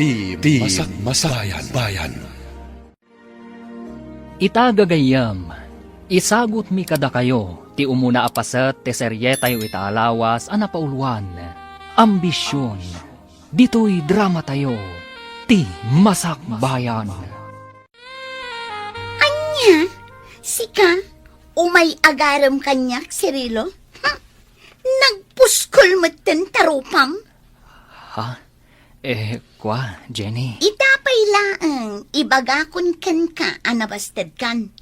Masak Bayan. Itagagayam, isagot mi kada kayo, ti umuna apaset, ti serye tayo itaalawas, anapauluan, ambisyon, dito'y drama tayo, ti Masak Bayan. Anya, sika, umay agaram kanyak, Cirilo? Nagpuskol mo't tarupam? Ha? Kwa, Jenny? Itapay laang, ibagakon kan ka, anabastad kan.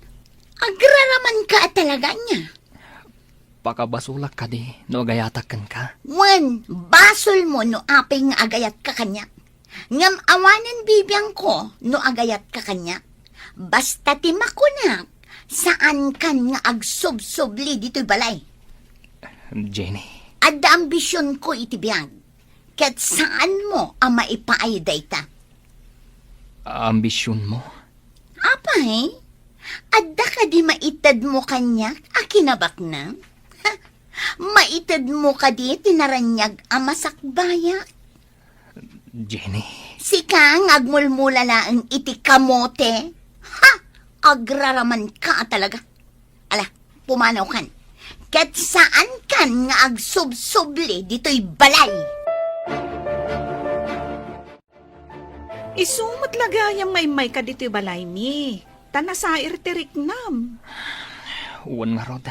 Agraraman ka talaga niya. Pakabasulak ka di, no agayatakan ka. Wan, basol mo no apay nga agayat ka kanya. Ngam awanan bibiyang ko no agayat ka kanya. Basta timakunak, saan kan nga agsub-subli dito'y balay. Jenny? Adda ambisyon ko itibiyang. Kat saan mo ang maipaay dayta? Ambisyon mo? Apay, adda ka di maitad mo kanyak, akinabak na? Maitad mo ka di tinaranyag ang masakbaya? Jenny? Sika ngagmulmula laang iti kamote? Ha! Agraraman ka talaga. Ala, pumanaw kan. Kat saan kan nga agsub-subli dito'y balay? Isumat lagayang may ka dito'y balay mi. Tanasair tirik nam. Uwan nga rod.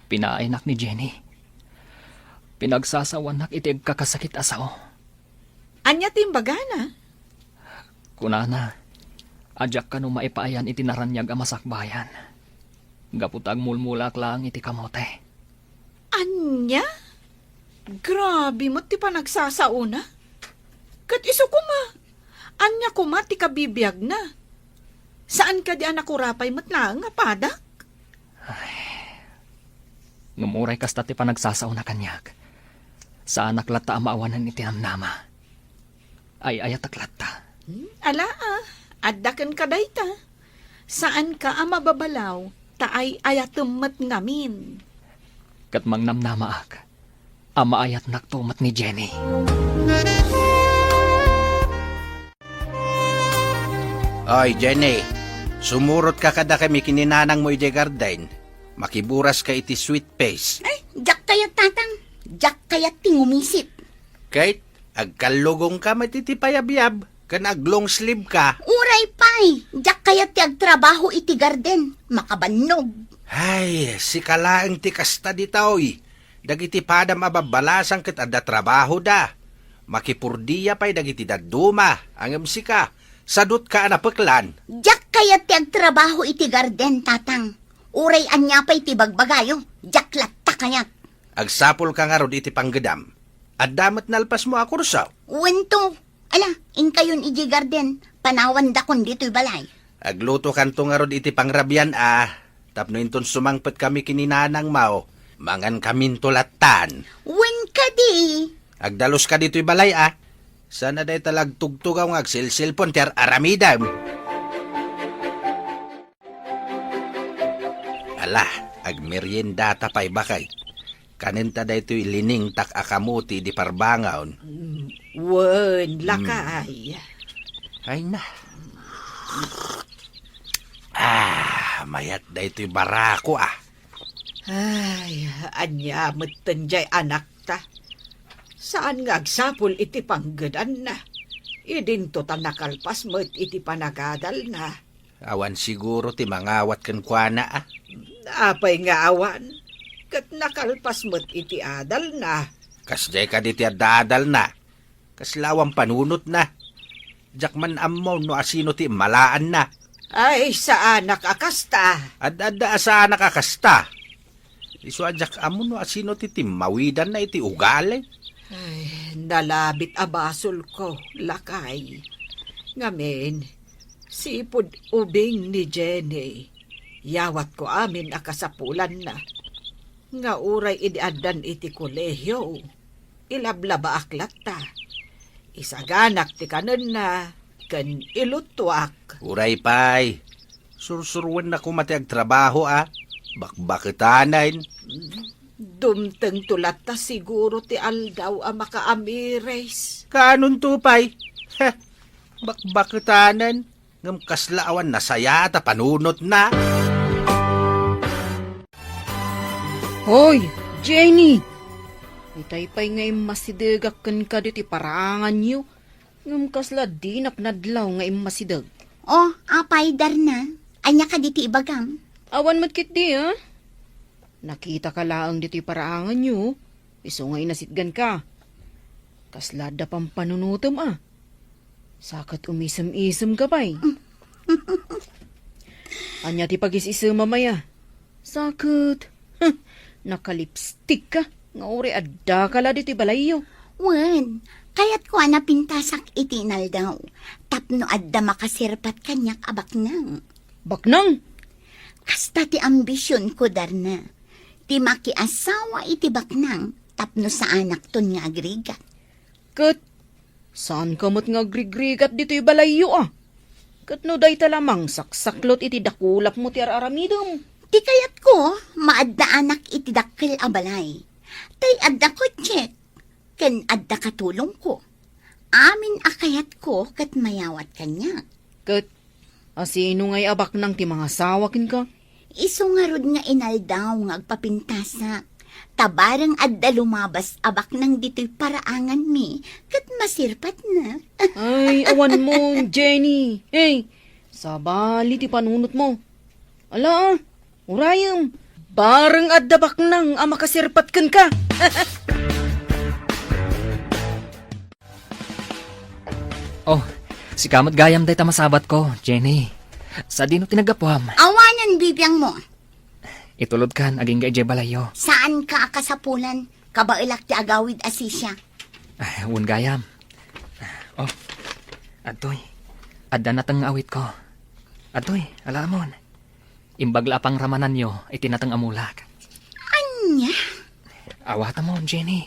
Pinainak ni Jenny. Pinagsasawanak itig kakasakit asaw. Anya timbagana? Kunana, adyak ka no maipaayan itinaranyag ang masakbayan. Gaputag mulmulak lang iti kamote. Anya? Grabe mo ti pa nagsasauna. Kat iso ko ma. Anya ko ma ti kabibiyag na. Saan ka di anak urapay matlang nga padak? Ngumuray kasta ti pa nagsasauna kanyak. Sa anak lata ang maawanan iti namnama. Ay ayat aklata. Ala addakan ka dayta. Saan ka ang mababalaw? Taay ayatumat ngamin. Kat mang namnamaak. Ama ayat naktumat ni Jenny. Oy, Jenny, sumurot ka kada kami kininanang mo iti garden. Makiburas ka iti sweet face. Ay, jak kayat tatang. Jak kayat tingumisip. Kahit agkalugong ka matiti payabiyab, kan aglong sleeve ka. Uray pay. Jak kayat ti agtrabaho iti garden. Makabannog. Ay, si kalaang ti kasta di taoy. Dagiti padam ababalasang ket adda trabaho da. Makipurdiya pay dagiti daduma. Angem sika. Sadot ka anapeklan. Jak kayat ti agtrabaho iti garden tatang. Uray anya pay ti bagbagayo. Jak latta kayat. Agsapol ka nga rod iti panggedam. At damat nalpas mo ako rusaw. Wento. Ala, in kayon iti garden. Panawan da kon dito'y balay. Agluto kanto nga rod iti pangrabyan Tapno inton sumangpet kami kininanang mao. Mangan kamin tulatan. Wen ka di. Agdalos ka dito'y balay Sana day talag tugtugaw ng agsilsilpon ter aramidam. Ala, agmerienda tapay bakay. Kanenta day to'y lining tak akamuti di parbangaon. Wen, lakay. Ay na. Mayat day to'y barako Ay, anya matanjay anak ta. Saan nga agsapol iti panggadan na? Idinto ta nakalpas mo't iti panagadal na. Awan siguro ti mangawat kan kuana Apay nga awan. Kat nakalpas mo't iti adal na. Kasjay ka di ti adadal na. Kaslawang panunot na. Jakman ammo no asino ti malaan na. Ay, sa anak akasta. Ad-adda asa nakakasta. Isu ajak amo no asino ti mawidan na iti ugale. Ay, nalabit abasol ko, lakay. Ngamin, sipod ubing ni Jenny. Yawat ko amin akasapulan na. Nga uray idiadan iti kolehyo. Ilablaba aklat ta. Isaganak ti kanon na. Kan ilutwak. Uray pay. Sursurwan na kumati agtrabaho Bakbakitanan. Dumteng tulat ta siguro ti aldaw ang makaamires. Kanon tupay? Bakbakitanan. Ngam kaslaawan nasaya ta panunot na. Hoy, Jenny! Itay pa'y ngay masidagakan ka diti parangan niyo. Ngam kasla di napnadlaw ngay masidag. Oh, apay dar na. Anya ka diti ibagam. Awan matkit di, ha? Nakita ka laang diti parangan niyo. Iso ngay nasitgan ka. Kasla da pang panunutom, ah. Sakat umisem-isem ka pa'y. Anya ti pag-isisem mamaya. Sakit. Nakalipstick ka. Nga uri adda ka la diti balayo. Wen, kayat ko na pintasak itinal daw. Tapno adda makasirpat kanyak abak nang. Baknang! Kasta ti ambisyon ko darna. Ti makiasawa iti baknang tapno sa anak ton nga agrigat. Kat, saan ka mo't nga grigrigat dito yung balayo ah? Kat no day talamang saksaklot iti dakulap mo ti araramidom. Ti kayat ko, maadda anak iti dakkel abalay. Tay adda ko check, ken adda katulong ko. Amin akayat ko kat mayawat kanya. Kat, asino ngay abak nang ti mga sawakin ka? Iso nga rod nga inaldaw nga agpapintasa. Tabarang adda lumabas abak nang dito'y paraangan mi, kat masirpat na. Ay, awan mo, Jenny. Hey, sabali ti panunot mo. Ala, urayam. Barang addabak nang makasirpat kan ka. Oh, si kamot gayam day tamasabat ko, Jenny. Sa dino tinagapuam. Awanan bibiyang mo. Itulod kan, aging gaijay balayo. Saan ka akasapulan? Kabailak ti agawid asisya. Un gayam. Oh, atoy. Adda natang awit ko. Atoy, alamon. Imbagla pang ramanan nyo, itinatang amulak. Anya? Awata mo, Jenny.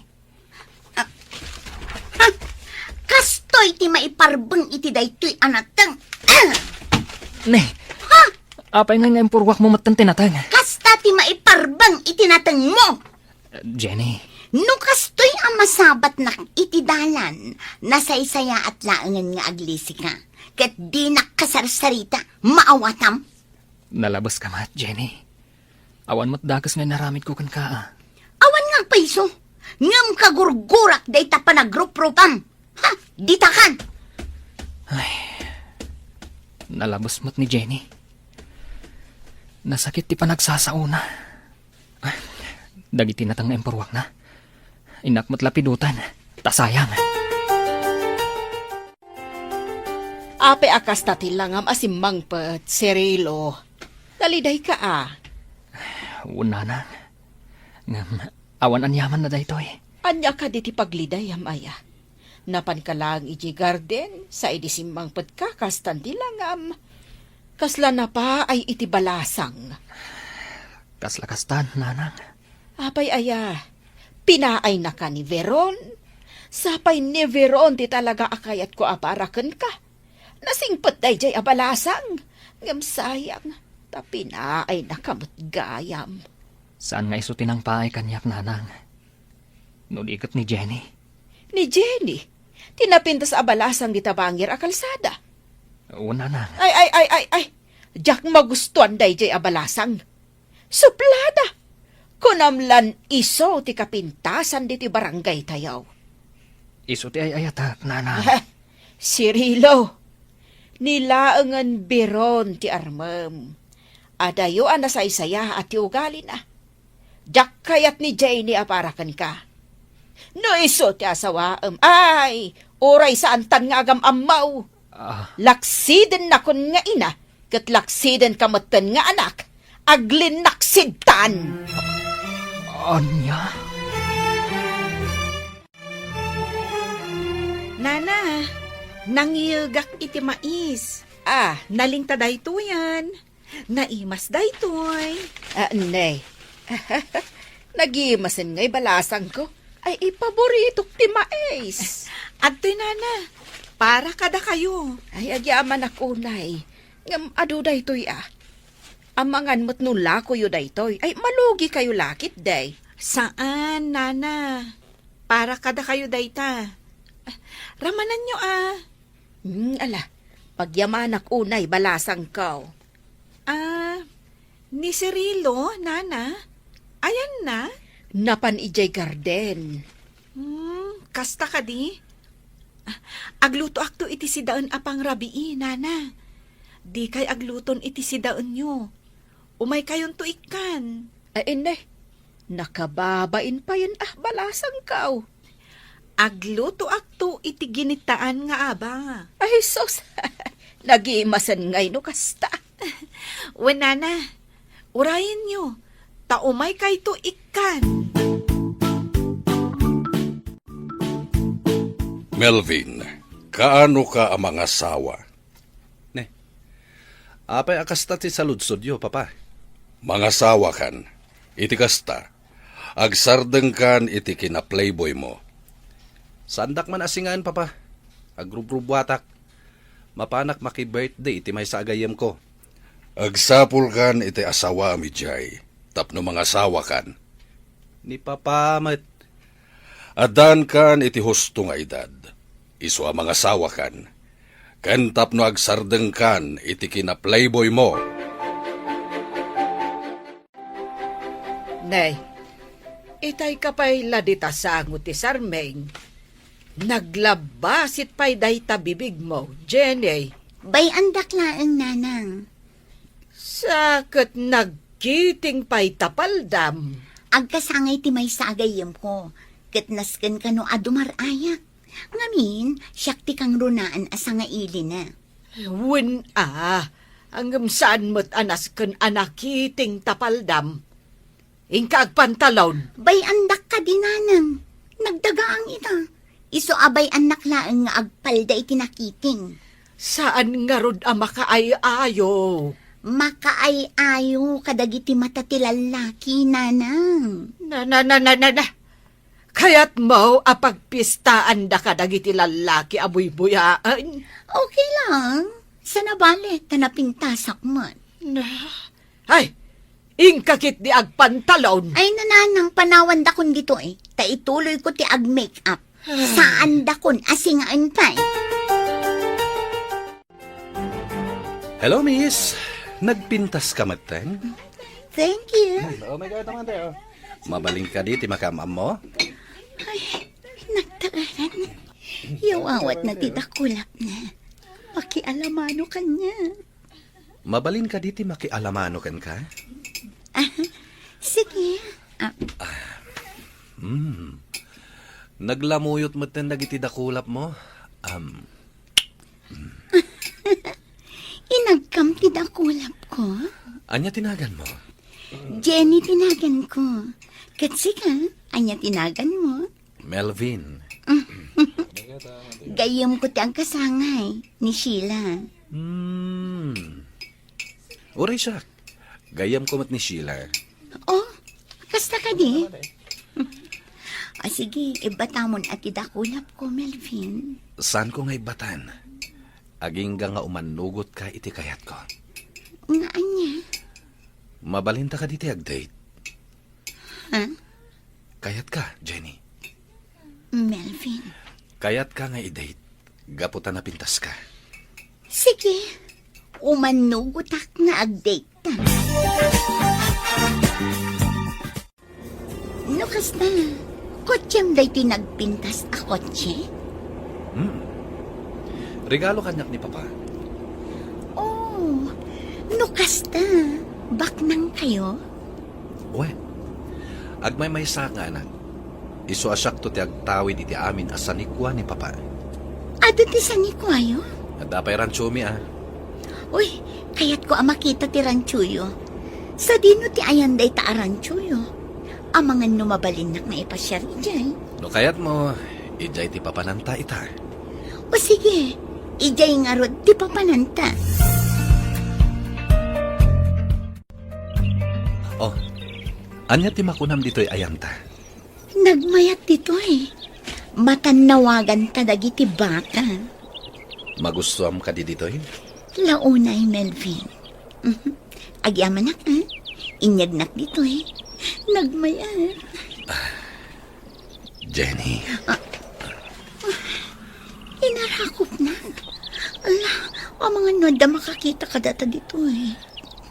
Kastoy ti maiparbeng iti daytoy anatang. Ne, apay nga nga purwak mo matan tinatang. Kasta ti maiparbeng iti natang mo. Jenny, No kastoy ang masabat na iti dalan, nasaysaya at laangan nga aglisi ka. Kat di nakasarsarita, maawatam. nalabas ka mat, Jenny. Awan mo't dagas nga naramid ko kan ka. Awan nga paiso, ngam kagurgurak day ta panagrup-rupam. Ha, ditakan. Nalabas mo't ni Jenny. Nasakit ti panagsasauna. Dagiti natang nga empurwak na. Inak mo't lapidutan. Tasayang. Ape akas tatilangam asimang pat, serilo. Daliday ka ah. Una na. Ngam, awan anyaman na daytoy. Anya ka diti pagliday amaya. Napan ka lang iji garden sa idisimang pat kakastan tilangam. Kasla na pa ay iti balasang. Kaslakastan, nanang. Apay aya, pinaay na ka ni Veron. Sapay ni Veron ti talaga akayat ko aparakan ka. Nasingpot day jay abalasang. Ngam sayang, ta pinaay na kamot gayam. Saan nga isutin ang paay kanyak, nanang? Nulikot ni Jenny. Ni Jenny, tinapintas abalasang di tabangir a kalsada. Una nang. Ay, jak magustuhan day jay abalasang. Suplada, kunamlan iso ti kapintasan di ti barangay tayaw. Isuti ay ayatak, nanang. Sirilo, nilaangan biron ti armam. Adayo ang nasaysaya at ti ugali na. Jak kayat ni Jenny aparakan ka. No iso ti asawaam. Ay, oray sa antan nga agam amaw. Laksiden na kun nga ina, kat laksiden kamatan nga anak, aglin naksidtan. Anya? Nana, nangyagak iti mais. Nalingta dayto yan. Naimas daytoy. Nay, nagimasin nga'y balasang ko. Ay, ipaborito ti mais. Adtoy nana, para kada kayo. Ay, agyaman ako, nay. Ngam, ado daytoy Amangan mo't nula ko yu daytoy. Ay, malugi kayo lakit, day. Saan, nana? Para kada kayo dayta. Ramanan nyo Ala, pagyamanak unay balasang kaw. Ni Cirilo, nana? Ayan na? Napan ijay garden. Kasta ka di? Agluto akto iti sidaan apang rabii, nana. Di kay agluton iti sidaan nyo. Umay kayon to ikan. Ay, nakababain pa yun balasang kaw. Agluto akto iti ginitaan nga aba. Ay, sos, nag-iimasan ngay no kasta. Nana, urayin nyo. Taumay kay to ikan. Melvin, kaano ka ang mga asawa? Ne. Apay akasta ti saludsod yo, papa. Mga asawa kan, iti kasta, agsardeng kan iti kina playboy mo. Sandak man asingan, papa. Agrubrubuatak. Mapanak maki-birthday iti may sagayem ko. Agsapul kan iti asawa mi jay, tapno mga asawa kan. Ni papa met. Adan kan iti husto nga edad, iso ang mga asawa kan. Kan tapno agsardeng kan iti kina playboy mo. Nay, itay ka pa'y ladita sango ti Sarmeng. Naglabasit pa'y dayta bibig mo, Jenny. Bay andak laeng nanang. Sakit nagkiting pa'y tapaldam. Agkasangay ti may sagayem ko. Katnasken ka no adumarayak. Ngamin, siyak ti kang runaan asa nga ili na. Hanggang saan mo't anas kan anakiting tapaldam. Ingka agpantalon. Bay andak ka di nanang. Nagdagaang ita. Iso abay anak laeng nga agpalda iti nakiting. Saan nga rod makaay-ayo? Makaay-ayo kadagiti mata ti lalaki nanang. Na. Kaya't mo apagpistaan da ka dagiti lalaki abuy-buyaan. Okay lang. Sa nabali, tanapintasak man. Ay, ingkakit di agpantalon. Ay nananang panawan da kun dito eh. Ta ituloy ko ti ag-makeup. Saan da kun asingaan pa eh. Hello, miss. Nagpintas ka mateng? Thank you. Oh my God, naman tayo. Mabaling ka di, timakam mo? Ay, nagtaaran. Yawawat na titakulap na. Pakialamano kanya. Mabalin ka di, makialamano kan ka? Sige. Naglamuyot mo ten nagiti dakulap mo? Inagkam tidakulap ko. Anya tinagan mo? Jenny tinagan ko. Katsi ka, anya tinagan mo. Melvin. Gayam ko ti ang kasangay ni Sheila. Uray siya. Gayam ko mat ni Sheila. Oh, kasta ka di? Sige, ibatamon at idakulap ko, Melvin. Saan ko ngay batan? Aging nga umanugot ka iti kayat ko. Nga anya? Mabalinta ka diti ag-date. Ha? Kayat ka, Jenny. Melvin. Kayat ka nga i-date. Gaputan na pintas ka. Sige, umanugutak nga ag-date ta. No, kasta, kotsem day tinagpintas a kotse? Regalo kanyak ni Papa. Oh, no, kasta, baknang kayo? Uwe, agmay may saka na. Isu asyak to ti agtawid iti amin asanikwa ni Papa. Ado ti sanikwayo? Adapay ranchumi Uy, kayat ko makita ti ranchuyo. Sa dino ti ayan day ta ranchuyo. Amangan numabalin na nga ipasyari dyan. No kayat mo, ijay ti papananta ita. O sige, ijay nga rod ti papananta. Oh, anya ti makunam dito'y ayanta. Nagmayat dito eh. Matanawagan ta dagiti baka. Magustuam ka di dito'y? Launay, Melvin. Agyaman na ka. Inyagnak dito eh. Nagmayat. Jenny. Inara Rakop na. Ala, ang mga noda makakita ka data dito eh.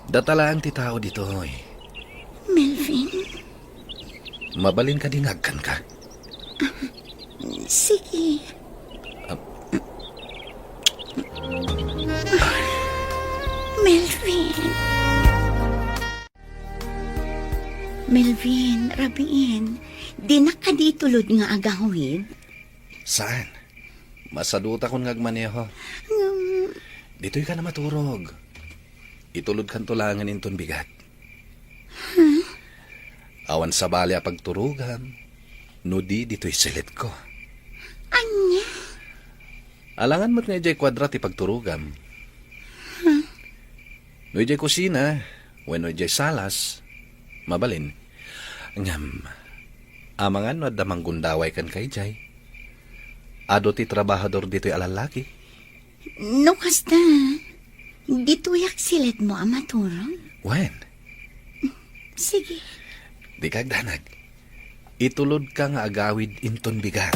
Datalaan ti tao dito eh. Melvin, Mabalin ka dingagkan ka. sige. Melvin. Melvin, rabiin. Di na ka di tulod nga agawid. Saan? Masaduta kon ngagmaneho. Dito'y ka na maturog. Itulod kan tulangan inton bigat. Awan sa bali a pagturugan. No di dito'y silit ko. Anya? Alangan mo't nga jay kwadrat ipagturugan. No jay kusina, when no jay salas, mabalin. Ngam, amangan no adamang gundaway kan kay jay. Ado ti trabahador dito'y alalaki. No, kasta. Dito yak silit mo ang maturong. When? Sige. Di kagdanag. Itulod ka nga agawid inton bigat.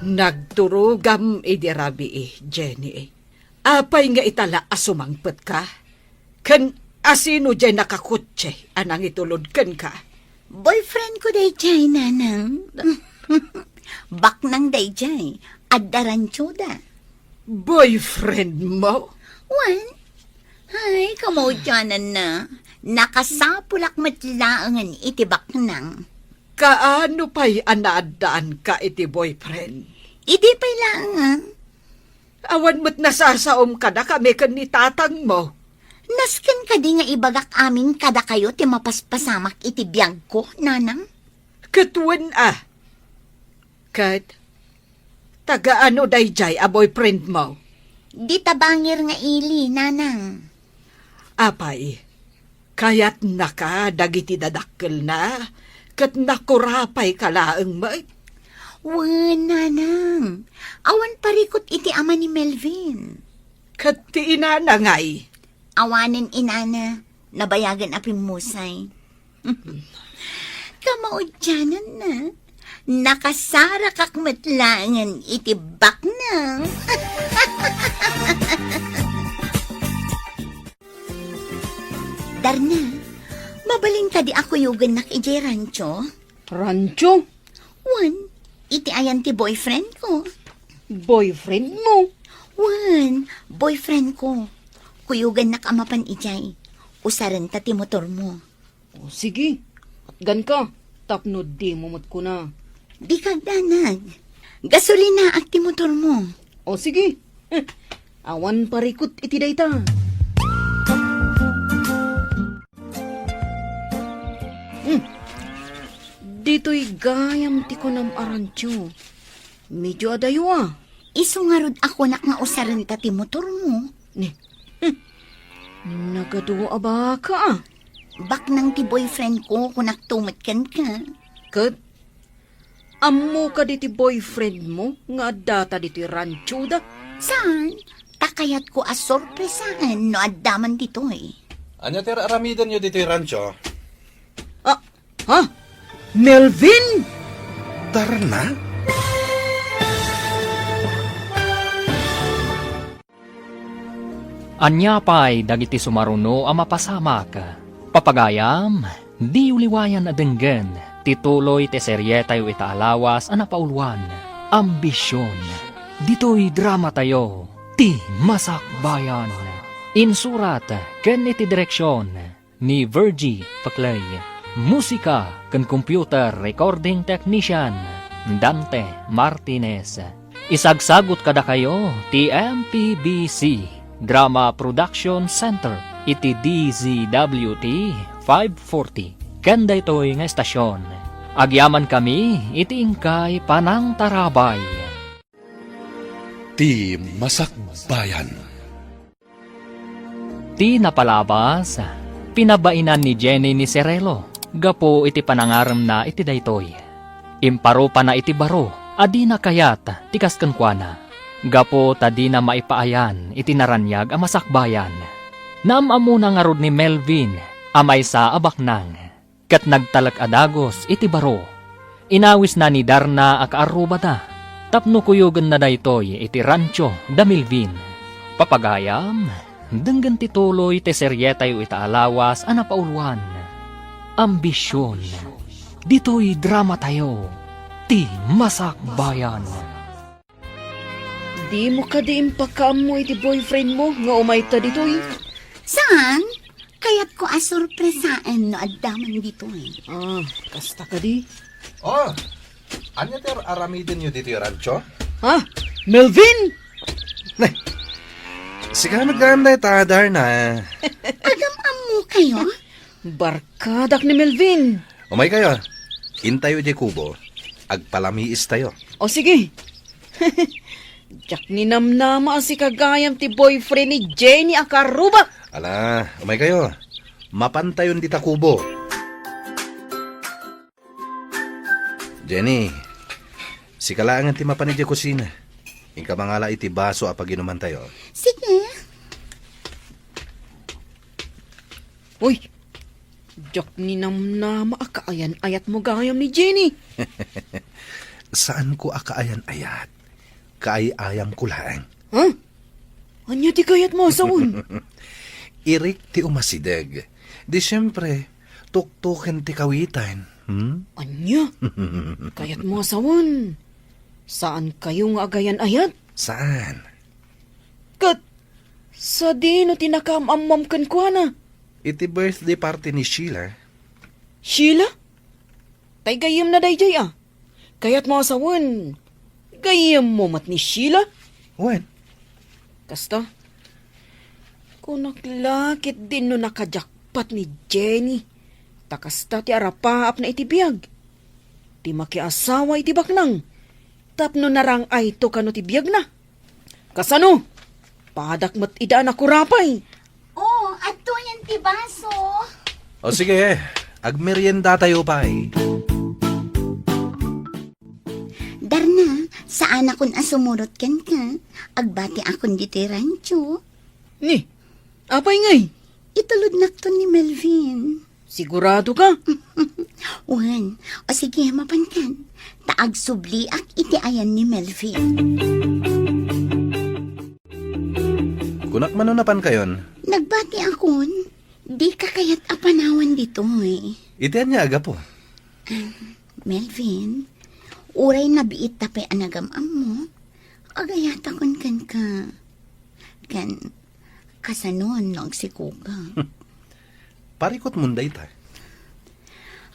Nagturugam idirabi Jenny Apay nga itala asumangpet ka. Kan asino jay nakakutse anang itulod kan ka. Boyfriend ko day jay, nanang. Bak nang day jay. Adaran tsuda. Boyfriend mo? Wan? Ay, kamodyanan na. Nakasapulak matlaangan itibak nang. Kaano pa'y anaadaan ka iti boyfriend? Idi pa'y laangan. Awan mo't nasasaom ka na kami kan ni tatang mo. Nasken ka di nga ibagak amin kada kayo ti mapaspasamak iti biyag ko, nanang. Katuan Kat, taga-ano dayjay a boyfriend mo? Di tabangir nga ili, nanang. Apay, kayat naka dagiti dadakkel na, kat nakurapay kalaang mo. Wan, nanang. Awan parikot iti ama ni Melvin. Kat ti ina na ngay. Awanin inana, nabayagan apim musay. Kamaudyanan na. Nakasara kak matlangan itibak na. Darna, mabalin ka di ako yugan nak iti rancho. Rancho? Wan, iti ayan ti boyfriend ko. Boyfriend mo? Wan, boyfriend ko. Kuyugan nak amapan ijay. Usaran ta ti motor mo. O sige, atgan ka. Tapno di mumot ko na. Di kag danag. Gasolina at ti motor mo. O sige, awan parikot iti dayta. Dito'y gayam ti ko nam arancho. Medyo adayo Isungarod ako nak nga usaran ta ti motor mo. Ni, nagaduwa ba ka? Bak nang ti boyfriend ko kung naktumatkan ka. Kat, ammo ka diti boyfriend mo nga data diti rancho da. Saan? Takayat ko as sorpresaan no addaman dito eh. Anya ter aramidan nyo dito yung rancho? Ah, ha? Melvin? Darna? Anya pa'y dagiti sumaruno a mapasamak. Papagayam, di uliwayan na denggen, tituloy te serye tayo itaalawas a napauluan. Ambisyon, dito'y drama tayo, ti masakbayan. Insurat, ken iti direksyon, ni Virgie Paclay. Musika, ken computer recording technician, Dante Martinez. Isagsagot kada kayo, ti MPBC. Drama Production Center, iti DZWT 540. Kanda ito'y nga estasyon. Agyaman kami, iti ingkay Panang Tarabay. Ti Masakbayan. Ti napalabas, pinabainan ni Jenny ni Serelo. Gapo iti panangaram na iti daytoy. Imparo pa na iti baro, adi na kayat, tikas kankwana. Gapo tadi na maipaayan, itinaranyag ang masakbayan. Naamamu na nga rod ni Melvin, amay sa abaknang. Kat nagtalak adagos iti baro. Inawis na ni Darna akaaruba ta. Tapno kuyugan na daytoy iti rancho da Milvin. Papagayam, denggan ti tuloy ti seryeta yu itaalawas a napauluan. Ambisyon, ditoy drama tayo, ti masakbayan. Di mo ka di impakaamoy ti boyfriend mo nga umay ta ditoy. Saan? Kaya't ko asurpresaan no addaman dito eh. Ah, kasta ka di. Oh, anya ter aramidin nyo dito yung rancho? Ha? Melvin! Sika nagdaan na Darna. Agam-am mo kayo? Barkadak ni Melvin. Umay kayo, intayo di kubo. Agpalamiis tayo. O sige. Jak ni namnama si kagayam ti boyfriend ni Jenny Akaruba. Ala, umay kayo. Mapantayon di ta kubo. Jenny, si kalaangan ti mapanid di kusina. Ingka mangala iti baso apag inuman tayo. Sige. Uy, jak ni namnama akaayan-ayat mo gayam ni Jenny. Saan ko akaayan-ayat? Kaay-ayam ko lang. Ha? Anya ti kayat mo asawon? Irik ti umasideg. Di siyempre, tuktukin ti kawitan. Anya? Kayat mo asawon? Saan kayo nga agayan-ayat? Saan? Kat, sa di no tinakam-amam kan kwa na. Iti birthday party ni Sheila. Sheila? Tay gayam na dayjay ah. Kayat mo asawon. Gayam mo mat ni Sheila? When? Kasta? Kung naglakit din no nakajakpat ni Jenny. Takasta ti arapaap na itibiyag. Ti makiasawa iti baknang. Tapno narang ay to kano ti biyag na. Kasano? Padak mat ida na kurapay. Oh, ato yan ti baso. O sige, agmerienda tayo pa eh. Darna, saan akon asumurot kan ka? Agbati akon dito rancho. Ni, apay ngay? Itulod nakton ni Melvin. Sigurado ka? Wan, o sige, mapankan. Taag subli ak iti ayan ni Melvin. Kunak manunapan kayon, Nagbati akon. Di ka kayat apanawan dito eh. itian niya aga po. Melvin, uray na biit tape anagam-am mo. Agayat akon kan ka. Kan, kasanon nagsikuga. Parikot munday ta.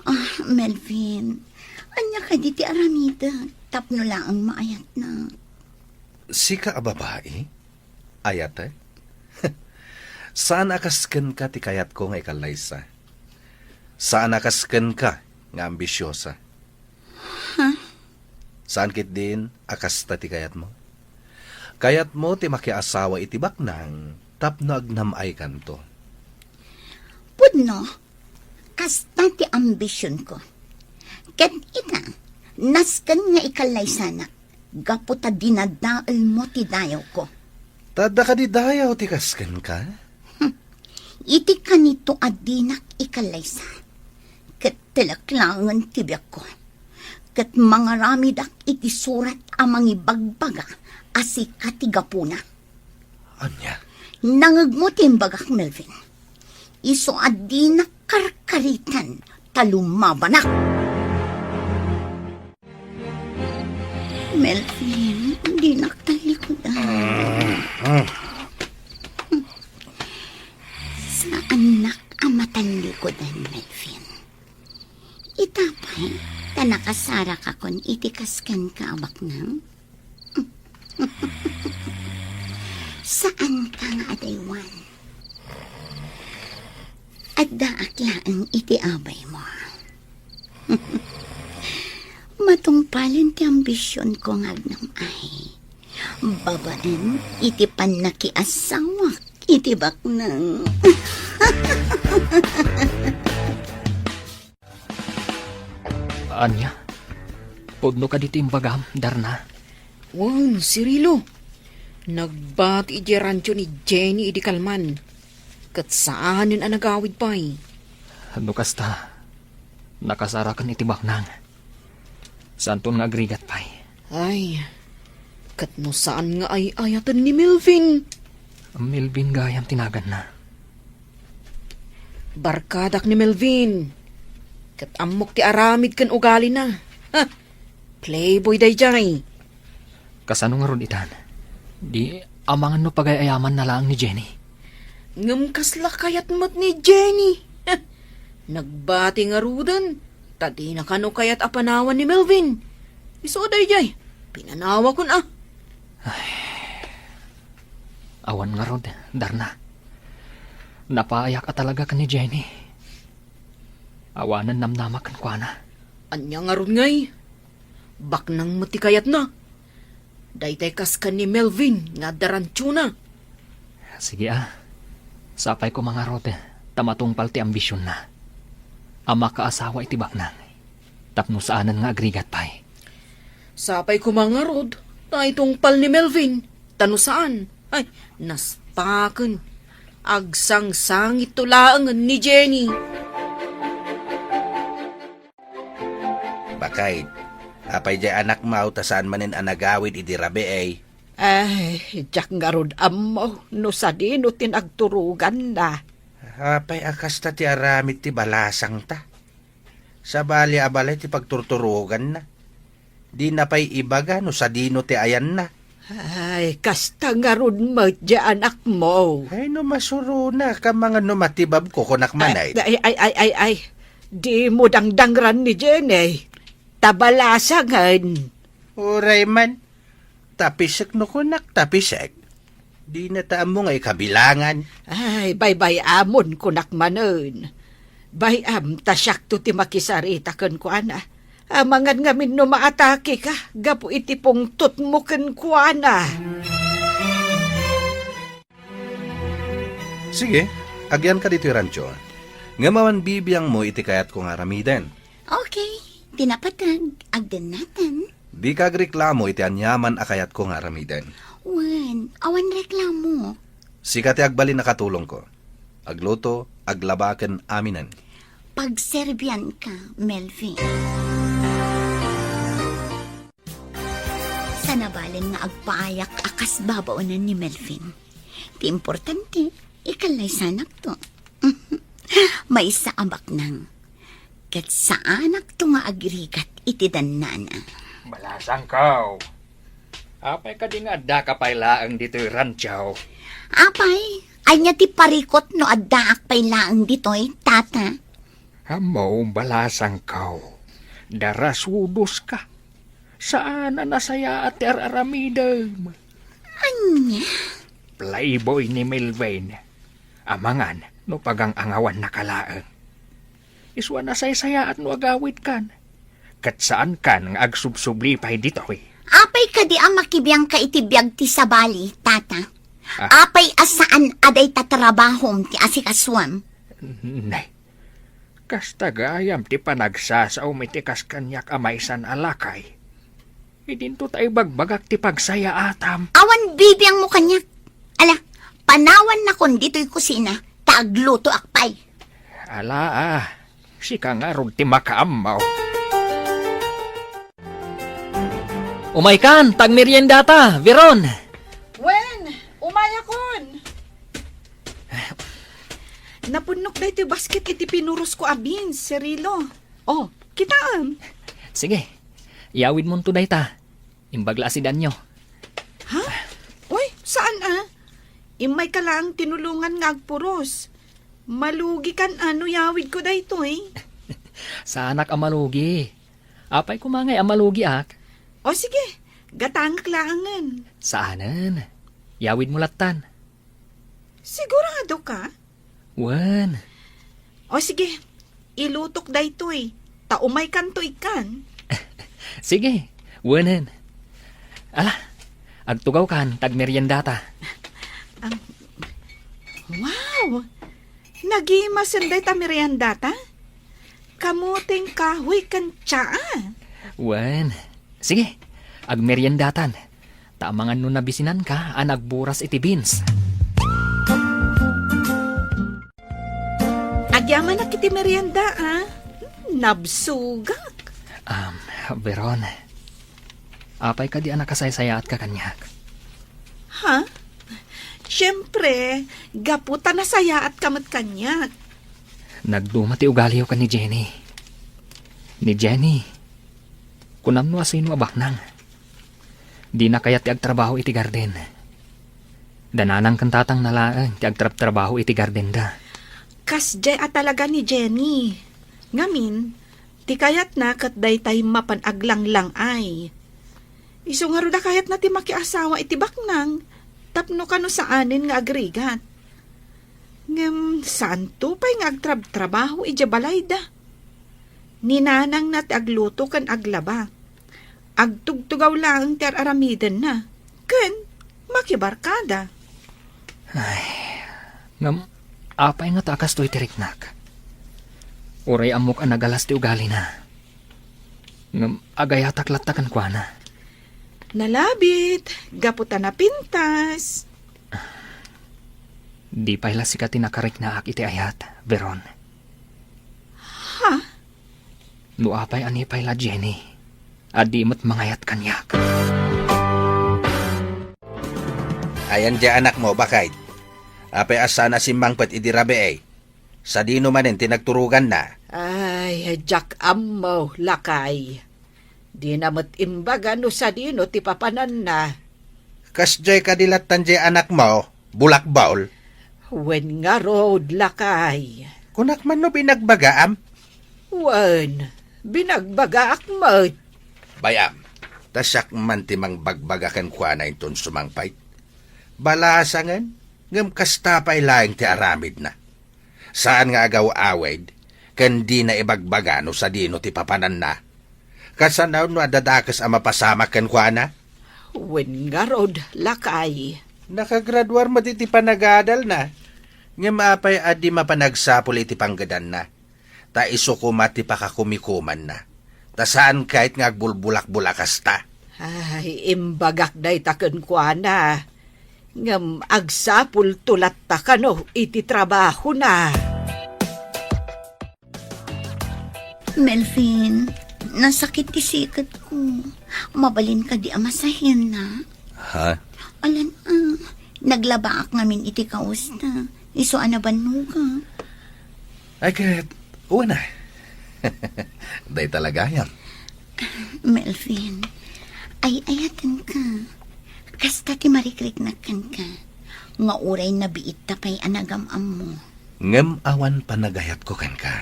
Ah, Melvin, anya ka di ti aramida. Tapno lang ang maayat na. Sika a babae? Ayat eh? Saan akasken ka ti kayat ko nga ikalaysa? Saan akasken ka nga ambisyosa? Saan kit din akasta ti kayat mo? Kayat mo ti makiasawa iti baknang tapno agnamay kanto. Pudno, kasta ti ambisyon ko. Ket ita, naskan nga ikalay sana. Gaputa dinadaal mo ti dayaw ko. Tada ka di dayaw ti kasken ka? Iti kanito adinak ikalaysa. Ket tilaklangan tibyak ko. Ket mga ramidak iti surat amang ibagbaga asi katigapuna. Anya? Nangag mo timbagak, Melvin. Iso adinak karkaritan talumabanak. Melvin, hindi naktalikodan. Sa anak amatan likodan, Melvin. Itapay, tanakasara ka kon itikaskan ka abak nang. Saan ka nga adaywan? At daaklaan iti abay mo. Matungpalan ti ambisyon ko nga ay. Babaan iti panakiasawak iti baknang. Anya, pudno ka dito yung bagam, Darna. Wan, Cirilo. Nagbati iti rancho ni Jenny idi Kalman. Kat saan yun ang nagawid pa'y? Ano kasta, nakasara ka ni tibak nang. Santon nga agrigat pay. Ay, kat no saan nga ay ayatan ni Melvin. Melvin gayam tinagan na. Barkadak ni Melvin. Kat amok ti aramid kan ugali na. Ha, playboy day jay. Kasano nga ron itan? Di amangan no pagayayaman na lang ni Jenny. Ngam kasla kayat mat ni Jenny. Ha, nagbati nga rudan. Tadi na kano kayat apanawan ni Melvin. Iso day jay. Pinanawa ko na. Awan nga rod, Darna. Napaayak ka talaga ka ni Jenny. Awanan namnamakan kwa na. Anya nga ron ngay. Bak nang matikayat na. Daytay kas ka ni Melvin nga darantyo na. Sige Sapay ko mga rod, tamatungpal ti ambisyon na. Ama kaasawa iti baknang. Tapno saanan nga agrigat pay. Sapay ko mga rod, itong pal ni Melvin. Tano saan? Ay, naspakan. Agsang-sangit tulaangan ni Jenny. Bakay, apay jay anak mo saan manin anagawid iti rabi ay. Ay, jak nga rod amo, no sa di no tinagturugan na. Apay akas ta ti aramid ti balasang ta. Sa bali abalay ti pagturturugan na. Di na pa'y ibaga no sa dino ti ayan na. Ay, kasta nga rod mo, dya anak mo. Ay no masuro na ka mga no matibab ko kunak manay. Ay. Di mo dangdangran ni Jenny. Tabalasangan. Uray man. Tapisek no kunak tapisek. Di na taam mo ngay kabilangan. Ay, bay amon kunak manon. Bayam, tasyak to ti makisarita kan ko ana. Amangan ngamin no maatake ka, gapu iti pong tutmukan ko ana. Sige, agyan ka dito rancho. Nga maman bibiyang mo iti kayat ko nga ramidan. Okay, tinapatag, agdan natin. Di ka agreklamo iti anyaman akayat ko nga ramidan. Wan, awan reklamo. Sikat ti agbalin na katulong ko. Agluto, aglabaken aminan. Pagserbian ka, Melvin. Sa nabalin nga agpaayak akas babaunan ni Melvin. Ti importante, ikalay sanak to. May isa abak nang. Kat sa anak to nga agrigat iti danana. Balasang kaw. Apay ka di nga adda ka pailaang dito'y ranchaw. Apay, ay niya ti parikot no addaak pay laang ditoy, tata. Hamaw balasang kaw. Darasudos ka. Saan na nasaya at aramidam? Anya? Playboy ni Melvin. Amangan, no pagang angawan na kalaang. Iswa na saya at no agawit kan. Kat saan kan nga agsubsubli pa'y dito eh. Apay ka di ang makibiyang ka itibiyag ti sabali, tata. Ah. Apay asaan aday tatrabahom ti asikaswam. Nay, kasta gayam ti panagsasaw mitikas kanyak amaysan alakay. Idinto tayo bagbagak ti pagsaya atam. Awan bibiyang mo kanyak. Ala, panawan na kon dito'y kusina, taagluto akpay. Ala si ka nga rog ti makaamaw. Umay kan, tag merienda ta, Veron. Wen, umaya kon. Napunok na iti basket iti pinuros ko abin, Cirilo. Oh, kitaan. Sige, iawid mo to ta. Imbagla si Danyo. Ha? Uy, saan Imay ka lang tinulungan nga agpuros. Malugi kan yawid ko dayto eh. Sa anak amalugi. Apay kumangay amalugi ak. O sige, gatangak laangan. Saanan? Yawid mo latan. Sigurado ka? Wan. O sige, ilutok dayto eh. Taumay kanto ikan. Sige, wanan. Ala, agtugaw kan, tag meriendata. Wow! Nagimasan day ta meriendata? Kamuting kahoy kan tsaa. Wan. Sige, ag meriendatan. Taamangan no nabisinan ka, anagburas iti beans. Agyaman na kiti merienda Nabsugak. Veron, apay ka di anak kasaysayaat ka kanyak. Ha? Siyempre, gaputa na saya at kamot kanyak. Nagduma ti ugaliw ka ni Jenny. Ni Jenny, kunam no asino abaknang. Di na kaya ti agtrabaho iti garden. Dananang kantatang nalaan ti agtrabaho iti garden da. Kasjay at talaga ni Jenny. Ngamin, ti kayat na kat daytay mapanaglang lang ay. Iso nga ruda kayat na ti makiasawa iti baknang, tapno kano saanin nga agrigat. Ngem, saan to pa'y nga agtrabaho iti balay da? Ninanang na ti agluto kan aglaba. Agtugtugaw lang ti aramiden na. Ken, makibarkada. Ngam, apay nga takas to'y tiriknak. Uray amok ang nagalas ti ugali na. Ngam, agayatak latakan kwa na. Nalabit, gaputa na pintas. Di pa'y lasika tinakarik na ak iti ayat, Veron. Ha? No apay anipay la Jenny. Adi mo't mangayat kanyak. Ayan di anak mo, bakit? Apay asana si Mangpet idirabe eh. Sa dino manin tinagturugan na. Ay, Jack Ammo, lakay. Di namat imbaga no sa dino ti papanan na. Kasjay kadilatan di anak mo, bulak baul. Wen nga road, lakay. Kunak man no binagbagaam. Wen, binagbaga akmat. Bayam, tasak man timang bagbagakan kwa na inton sumangpait. Balasangan, ngam kasta pa'y laing ti aramid na. Saan nga agaw awed, kan di na ibagbaga no sa dino ti papanan na. Kasanaw no adadakas ang mapasama kan kwa na. Wen nga road, lakay. Nakagraduar mo ti panagadal na. Ngam apay adi mapanagsapol iti panggadan na. Ta iso kumati pakakumikuman na. Ta saan kahit nga agbulbulak-bulakas ta. Ay, imbagak day taken kwa na. Ngam agsapul tulat ta kano iti trabaho na. Melvin, nasakit ti sikat ko. Mabalin ka di amasahin na. Ha? Alan, naglaba ak ngamin iti kaus na. Iso anaban mo ka. Ay kahit, uwan na. Day talaga yan. Melvin, ay ayatan ka. Kasta ti marikrik na kan ka. Nga uray na biit tapay anagam-am mo. Ngam awan panagayat ko kan ka.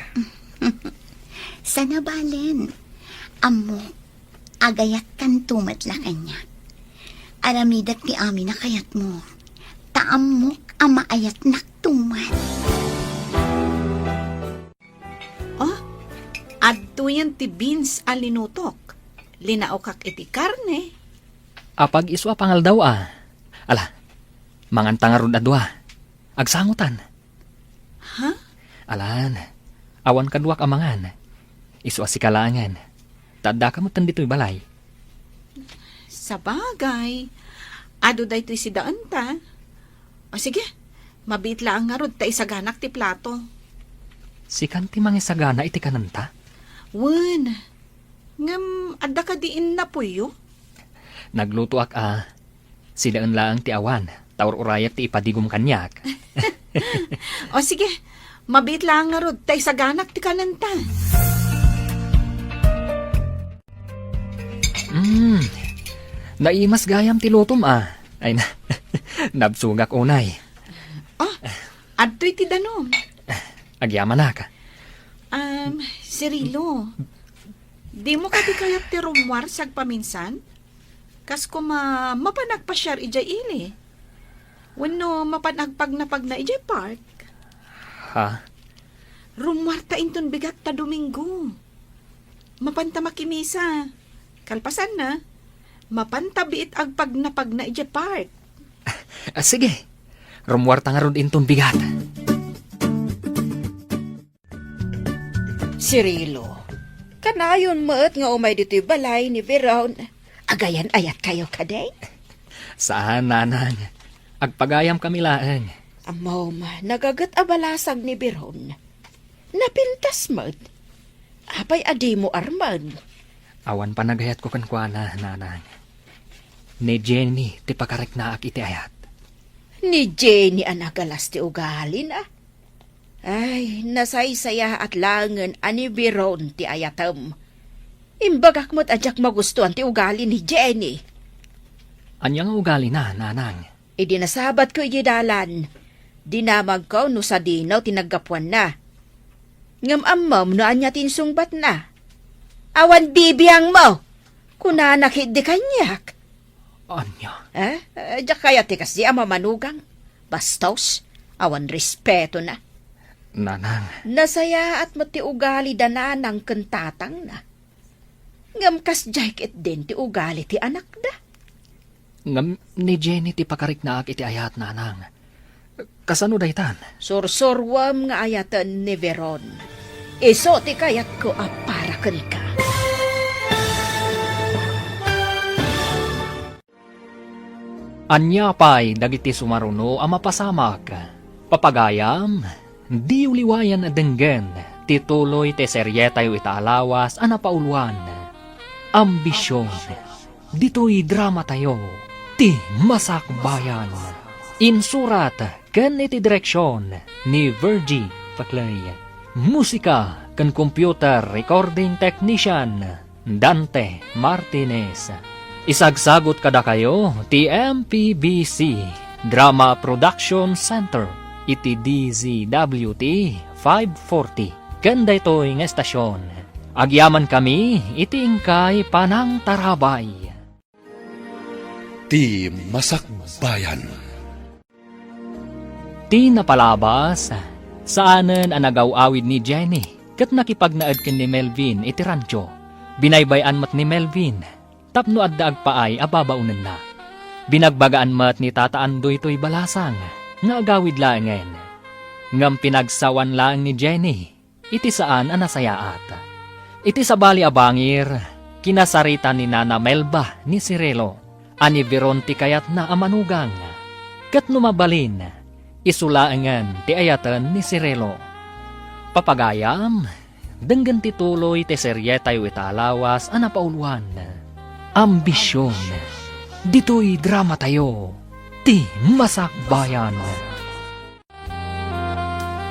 Sana balen. Amo, agayat kan tumatla kanya. Aramidat ti amin na kayat mo. Taamok ama ayat naktumat. Adto yan ti beans alinutok. Linaokak iti karne. Apag iswa pangal daw Ala, mangantang arun adwa. Agsangutan. Ha? Alan, awan kadwak amangan. Iswa si kalangan. Tadda ka mo tandito'y balay. Sa bagay. Ado da ito si daan ta. O sige, mabit lang nga rod ta isaganak ti plato. Si kanti mangisagana iti kananta. Wen, ngam adda ka diin na puyo. Nagluto ak Sidaan laang ti awan. Taur urayat ti ipadigom kanyak. O sige, mabit lang nga rod ta isaganak ti kananta. Naimas gayam ti lutom Ay na, nabsugak unay. Adto'y ti danom. Agyaman na ka. Cirilo, di mo ka di kayat ti rumwar sag paminsan? Kas ko mapanagpasyar ijay ili. Wano mapanagpag na pag na ijay park. Ha? Rumwar ta inton bigat ta Domingo. Mapanta makimisa. Kalpasan na. Mapanta biit agpag na pag na ijay park. Sige, rumwarta nga ron inton bigat. Cirilo, kanayon mo't nga umay dito'y balay ni Veron. Agayan ayat kayo kaday? Saan, nanang? Agpagayam kami laang. Amaw nagagat abalasag ni Veron. Napintas mo't. Apay adi mo arman. Awan pa nagayat ko kankwana, nanang. Ni Jenny, ti pakarek na ak iti ayat. Ni Jenny ang nagalas ti ugali na. Ay, nasaysaya at langan ani biron ti ayatam. Imbagak mo't adyak magustuhan ti ugali ni Jenny. Anyang ugali na, nanang. Idi nasabat ko ididalan. Dinamag ko no sa dinaw tinaggapuan na. Ngam amam no anya tinsungbat na. Awan bibiyang mo. Kunanakit di kanyak. Anya? Diyak kaya ti kasi ama manugang. Bastos. Awan respeto na. Nanang, Nasaya at mati ugali dana ng kentatang na. Ngam kas jacket din ti ugali ti anak da. ngam ni Jenny ti pakarik na ak iti ayat, nanang. Kasano daytan? Sursurwam nga ayatan ni Veron. Iso ti kayat ko aparaken ka. Anya pay dagiti sumaruno ang mapasamak. Papagayam, di uliwayan na denggen, tituloy te serye tayo itaalawas ang napauluan. Ambisyon, dito'y drama tayo, ti masakbayan. Insurat, ken iti direksyon ni Virgie Paclay. Musika, ken computer recording technician, Dante Martinez. Isagsagot kada kayo, ti MPBC Drama Production Center, iti DZWT 540. Ganda ito'y nga estasyon. Agyaman kami, iti ingkay panang tarabay. Ti Masakbayan. Ti napalabas, saanen ang nagaw-awid ni Jenny, kat nakipagnaad ken ni Melvin iti rancho. Binaybayan mat ni Melvin, tapno adda agpaay ababaunan na. Binagbagaan mat ni Tata Andoy to'y balasang, nga agawid laengen. Ngam pinagsawan lang ni Jenny, iti saan ang nasayaat. Iti sabali abangir, kinasarita ni Nana Melba ni Cirelo, ani Veronti kayat na amanugang. Kat numabalin, isulaengan ti ayatan ni Cirelo. Papagayam, denggan tituloy ti serye tayo italawas ang napauluan. Ambisyon, dito'y drama tayo, ti masakbayan.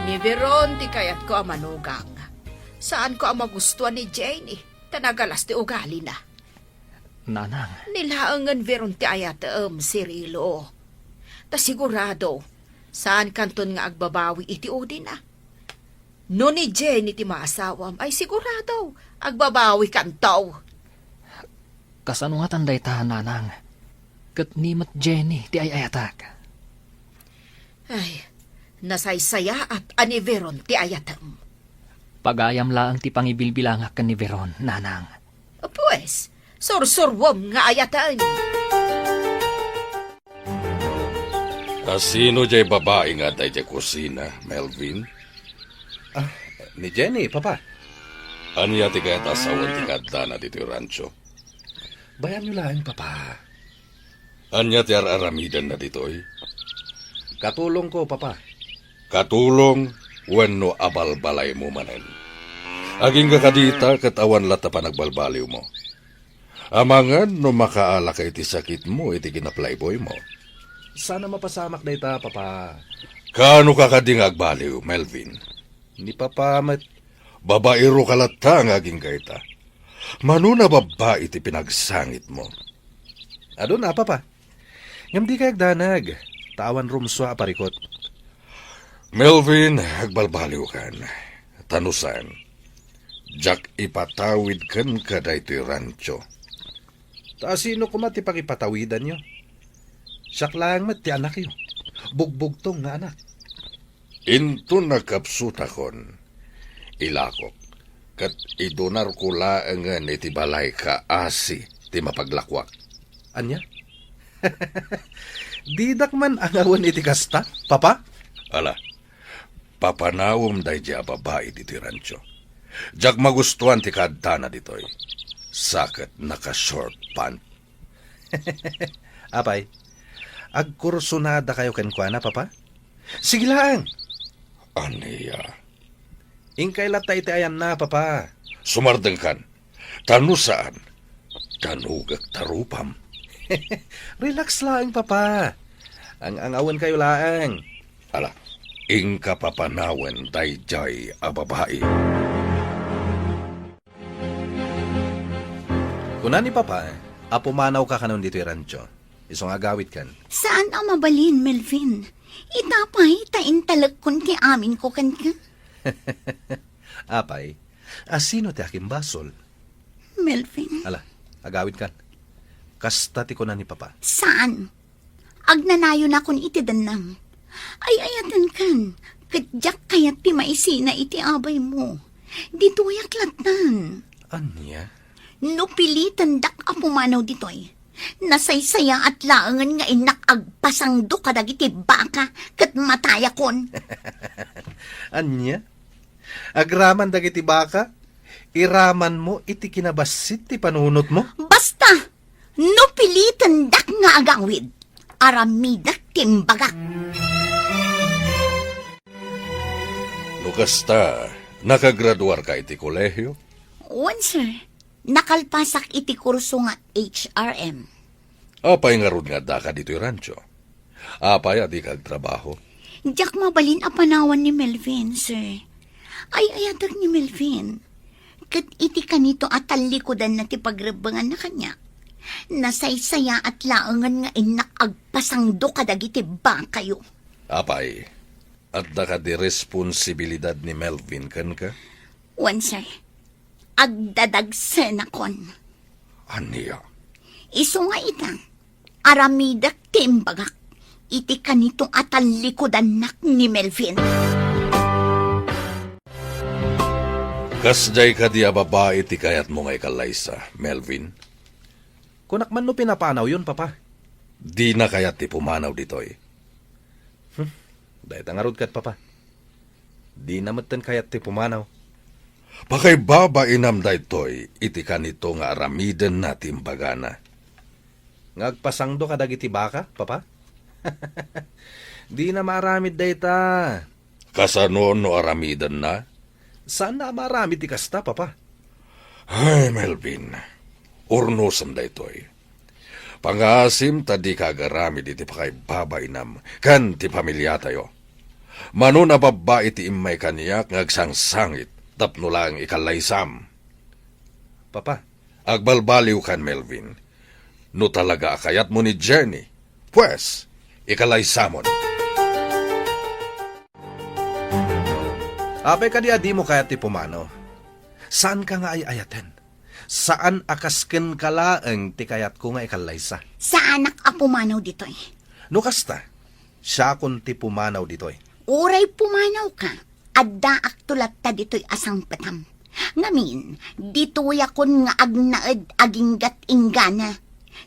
Ni Veron ti kayat ko ang manugang. Saan ko ang magustuhan ni Jenny? Tanagalas ti ugali na. Nanang, Nilaangan Veron ti ayat Cirilo. Ta sigurado, saan kanton nga agbabawi iti udi na. No ni Jenny ti maasawam ay sigurado, agbabawi kantaw. kasano nga tanday ta, nanang? Kat ni mat Jenny ti ayatak. Ay, nasaysaya at ani Veron ti ayatam. Pagayam lang ti pangibilbilangak kan ni Veron, nanang. Pues, sursurwam nga ayatan. Sino jay babae nga day jay kusina, Melvin? Ni Jenny, papa. Anya ti kayat asawan ti kadda na dito yung rancho? Bayan nyo lang, papa. Anya ti araramidan na dito'y? Katulong ko, papa. Katulong, wenno abalbalay mo manen. Aging kakadita katawan lata pa nagbalbaliw mo. Amangan no makaala kay ti sakit mo iti kinaplayboy mo. Sana mapasamak na ita, papa. Kano kakading agbaliw, Melvin? Ni papa mat... Babairo kalata nga aging kayta. Manuna babae iti pinagsangit mo. Ado na, papa. Ngam di kayag danag. Tawan rumswa aparikot. Melvin, agbalbaliw kan. Tanusan. Jak ipatawid kan kada ito'y rancho. Ta sino kumat ipakipatawidan nyo? Siyak lang mat ti anak yun. Bugbog tong nga anak. Into nakapsutakon. Ilakok. Kat idonar ko laangan iti balay ka asi ti mapaglakwak. Anya? Didak man ang awan iti kasta, papa? Ala, papanawom day di babae diti rancho. Jak magustuhan ti kadana ditoy. Sakit naka-short pant. Apay, agkursunada kayo kenkwana, papa? Sige lang. Aniya. Ingkay lata iti ayan na, papa. Sumardeng kan. Tano saan? Tanugak tarupam. Relax lang, papa. Ang awan kayo laang. Ala, ingka papanawen dayjay a babae. Kuna ni papa, apumanaw ka kanon dito rancho. Isong agawit kan. Saan ang mabalin, Melvin? Itapay, tain talag kun ti amin ko kan ka. Apay, asino ti aking basol? Melvin, Ala, agawit kan. Kasta ti kuna ni papa. saan? Agnanayo na kun iti danang. Ay ayatan kan, kadyak kayat ti maisina iti abay mo. Dito yaklatan. Anya? No pilitan dak apumanaw ditoy. Nasaysaya at laangan nga inak agpasangdo kadag iti baka kat mataya kon. Anya? Agraman dagiti baka? Iraman mo iti kinabasit ti panunot mo? Basta, no pilitan dak nga agawid. Aramidak timbagak. Lukasta, nakagraduar ka iti kolehyo? Once, sir, nakalpasak iti kurso nga HRM. Apay nga rod nga da ka dito rancho. Apay adi kag trabaho. Diyak mabalin a panawan ni Melvin, sir. Ay ayadag ni Melvin. Kat iti kanito at talikodan na ti pagrebangan na kanya. Nasaysaya at laangan nga inak agpasangdo kadag iti kayo. Apay, at da ka di responsibilidad ni Melvin kan ka? Once, sir, agdadagsen akon. Aniya? Iso nga ita, aramidak timbagak, iti kanito at talikodan nak ni Melvin. Kasjay ka di a babae ti kayat mo nga ikalaysa, Melvin. Kunak man no pinapanaw yun, papa. Di na kayat ti pumanaw ditoy. Dahit ang arod kat, papa. Di namatan kayat ti pumanaw. Pakay baba inam daytoy, iti kanito nga aramiden na timbagana. Ngagpasangdo ka dagiti baka, papa? Di na maramid dayta. Kasano no aramiden na? Saan na maramid ti kasta, papa? Ay, Melvin, urnusan daytoy. Pangasim tadi kagaramid iti pakay baba inam, kan ti pamilya tayo. Mano na babae ti imay kaniyak ngagsangsangit, tapno lang ikalaysam. Papa, Agbalbaliw kan, Melvin. No talaga akayat mo ni Jenny, pues, ikalaisamon. apay ka di adi mo kayat ti pumanaw. Saan ka nga ay ayaten? Saan akasken ka laeng ti kayat ko nga ikalaysa? Sa anak apumanaw ditoy. No kasta, siya kun ti pumanaw ditoy. Uray pumanaw ka, adda aktulat ta ditoy asang patam. Ngamin, ditoy akon nga agnaed aginggat inggana.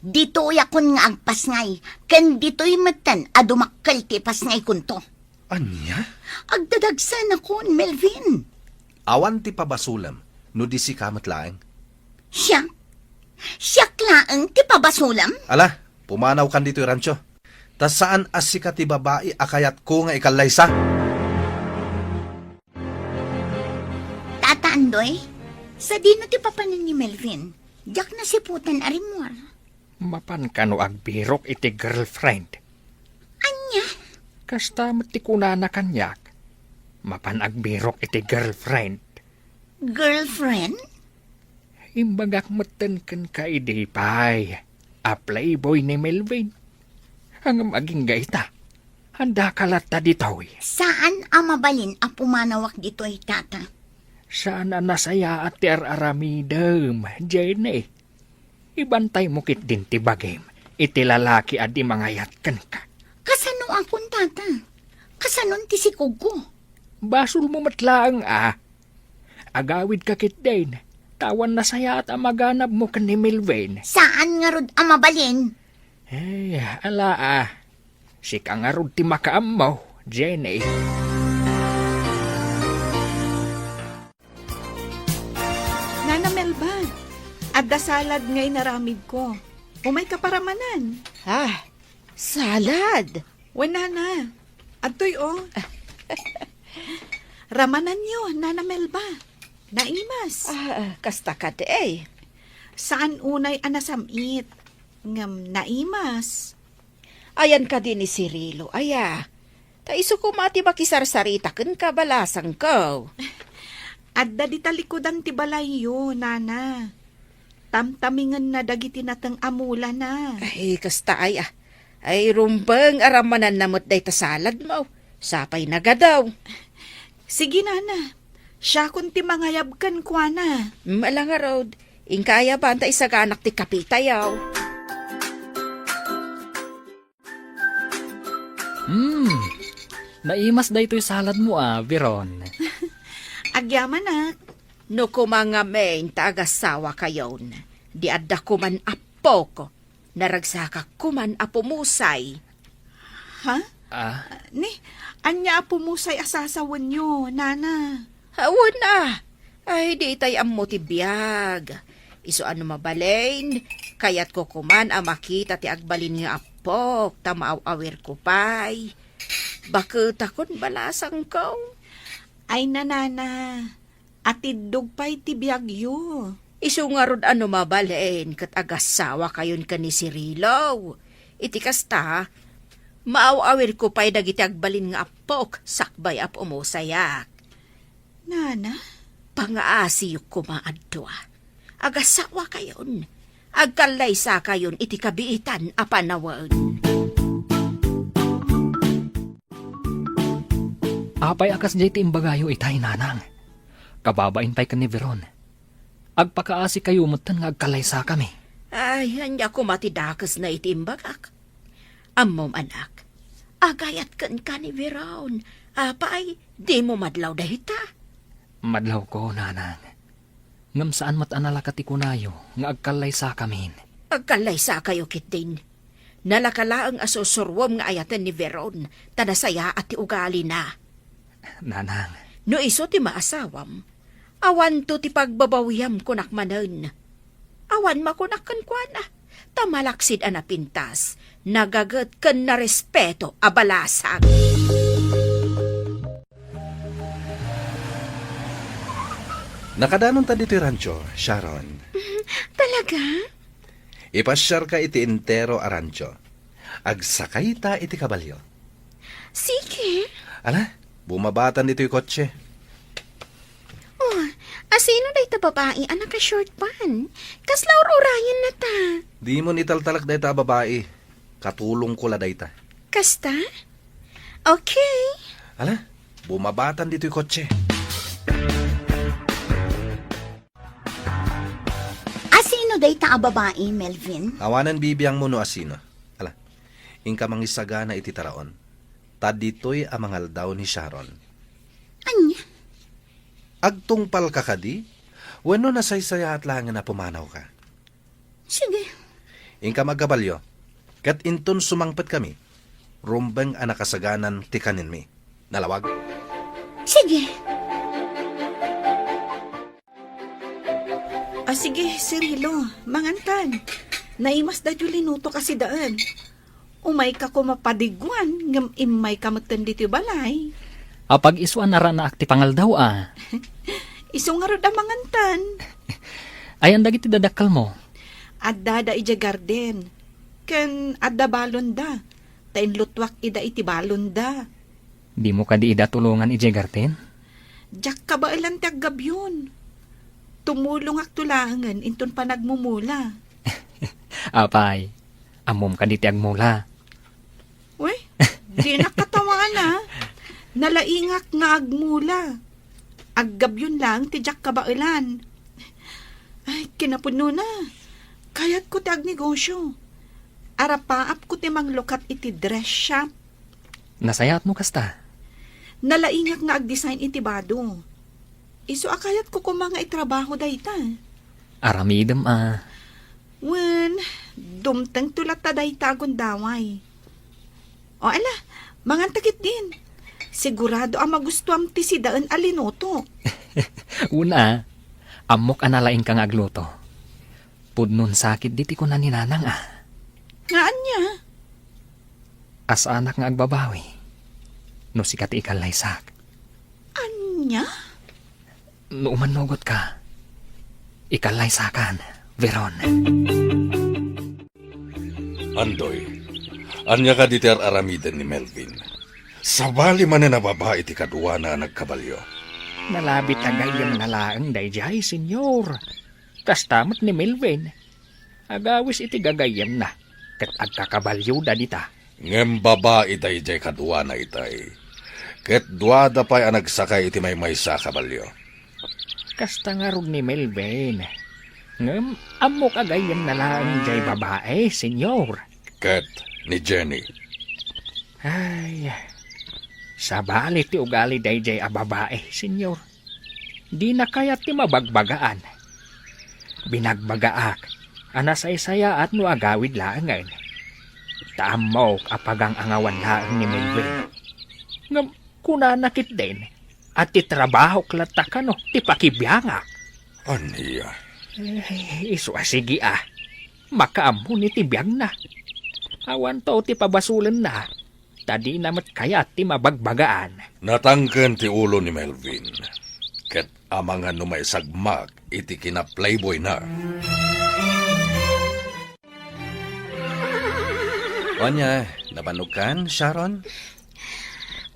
Ditoy akon nga agpasngay, ken ditoy matan adumakkel ti pasngay kunto. Anya? Agdadagsan akon, Melvin. Awan ti pabasulam, no di si kamat laeng. Siya? Siya klaang ti pabasulam? Ala, pumanaw kan dito rancho. Tas saan asika ti babae akayat ko nga ikalaysa? Tataandoy, sa dino ti papanan ni Melvin, jak na siputan arimwar. Mapan kano agbirok iti girlfriend. Anya? Kasta matikuna na kanyak. Mapan agbirok iti girlfriend. Girlfriend? Imbagak matan kan kaidipay. A playboy ni Melvin. Hangam aging gaita. Handa kalata ditoy. Saan ang mabalin ang pumanawak dito'y tata? Sana nasaya at ti aramidem, Jenny. Ibantay mo kit din ti bagim. Iti lalaki at di mangayat kan ka. Kasano akong tata? Kasanon ti si Kugo? Basul mo matlaang Agawid ka kit din. Tawan na saya at amaganap mo kan ni Melvin. Saan nga rod ang mabalin? Eh, ala Sika nga rod ti makaam mo, Jenny. Nana Melba, adda salad ngay naramid ko. Umay kaparamanan. Salad. Wala na. Atoy Ramanan nyo, Nana Melba. Naimas. Kasta ka de eh. Saan unay anasamit? Ngam naimas. Ayan ka din ni Cirilo, aya. Ta iso ko mati makisarsarita ken kabalasang ko. Adda di talikodan ti balayo, nana. Tamtamingan na dagiti natang amula na. Ay, kasta ay ah. Ay, rumbang aramanan namot day ta salad mo. Sapay na daw. Sige, nana. Siya kun ti mangayabkan kwa na. Malanga road. Ingkaya ba anta isaganak ti kapitayaw? Naimas da ito'y salad mo Veron. Agyaman na. No kumanga main taagasawa kayon. Di adda kuman apo ko. Naragsaka kuman apo musay. Ha? Ah, Ni, anya pumusay asasawan nyo, nana. Hawan na. Ay, di tay ammo ti biyag. Iso ano mabalain, kayat ko kuman ang makita ti agbalin nga apok, tamaaw-awir ko pay. Bakit akon balasang ko? Ay, nanana. Atidog pa'y tibiyagyo. Iso nga rod ano mabalain, kat agasawa kayon ka ni Cirilo. Iti kasta, maaw-awir ko pay dagiti agbalin nga apok, sakbay ap umusayak. Nana? Pangaasiyok ko maadwa. Agasawa kayon. Agkalaysa kayon iti kabiitan a panawag. apay akas jay ti imbagayo itay nanang. Kababain tay ka ni Veron. Agpakaasi kayo mutan nga agkalaysa kami. Ay, hanya ko matidakas na itimbagak. Ammom anak, agayat kan ka ni Veron. Apay, di mo madlaw dahita. Madlaw ko, nanang. Ngam saan matanala kati kunayo nga agkalaysa kamin. Agkalaysa kayo kitin. Nalakala ang asusurwom nga ayatan ni Veron, tanasaya at ti ugali na. Nanang, No iso ti maasawam, awan to ti pagbabawiyam kunak manen. Awan makunakan kwa na, tamalaksid anapintas, nagagat kan na respeto abalasag. Nakadanon ta dito rancho, Sharon. Talaga? Ipasyar ka iti entero a rancho. Agsakay ta iti kabalyo. Sige. Ala, bumabatan dito'y kotse. Oh, asino day ta babae anak ka short pan? Kaslaw urayan na ta. Di mo nitaltalak day ta babae. Katulong ko la day ta. Kasta? Okay. Ala, bumabatan dito'y kotse. Asino day ta a babae, Melvin? Awanan bibiyang mo no asino. Ala, ingka mangisaga na iti taraon. Tad dito'y amangal daw ni Sharon. Anya? Agtungpal ka kadi? Wano nasaysaya at langan na pumanaw ka. Sige. Ingka magkabalyo. Kat inton sumangpet kami. Rumbeng anakasaganan tikanin mi. Nalawag? Sige. Sige, Cirilo, mangantan. Naimas da linuto kasi daan. Umay ka ko mapadigwan, ngam imay ka magtandi ti balay. apag isuan na na akti pangal daw Iso nga rod ang mangantan. Ayan dagiti dadakal mo. Adda da ija garden. Ken adda balon da. Tain lutwak ida iti balon da. Di mo ka di ida tulungan ije garten? Jak ka ba ilang taggabyon? Tumulong ak tulangan inton pa nagmumula. Apay, amom ka di ti agmula. Uy, di nakatawa na. Nalaingak nga agmula. Aggabyon lang ti jak ka ba ilan. Ay, kinapuno na. Kayat ko ti agnegosyo. Arapaap ko ti manglukat iti dress shop. Nasayat mo kasta. Nalaingak nga ag-design iti bado. Iso akayat ko kumanga itrabaho dayta. Aramidem Wen, dumtang tulat ta dayta agundaway. O ala, mangantakit din. Sigurado ang magustuam ti si daan alinoto. Una, amok analaing kang agluto. Pudnon sakit diti ko na ninanang Ngaan niya? As anak nga agbabawi. No sikat ikalaysak. Anya? No umanugot ka. Ikalaysakan, Veron. Andoy, anya ka diter aramiden ni Melvin. Sabali man na babae ti kadwa na nagkabalyo. Nalabit agayam na laang dayjay, senyor. Kastamot ni Melvin. Agawis iti gagayam na. Kat agkakabalyo da dita. Ngem babae dayjay kadwa na itay. Ket duada pa'y ang nagsakay iti may sa kabalyo. Kasta nga rog ni Melvin. Ngem, amok agayam na laang jay babae, senyor. Ket ni Jenny. Ay, sabali ti ugali dayjay a babae, senyor. Di na kaya ti mabagbagaan. Binagbagaak, anasaysaya at no agawid laangan. Taamok apagang angawan laang ni Melvin. Ngam, kuna nakit din, at ti trabaho klatakano, ti pakibiyangak. Aniya. Iso sige makaampo ni ti biyag na. Awan to ti pabasulan na. Tadi namat kaya ti mabagbagaan. Natangken ti ulo ni Melvin. Ket amangan no may sagmak iti kina playboy na. Onya, nabanog kan, Sharon?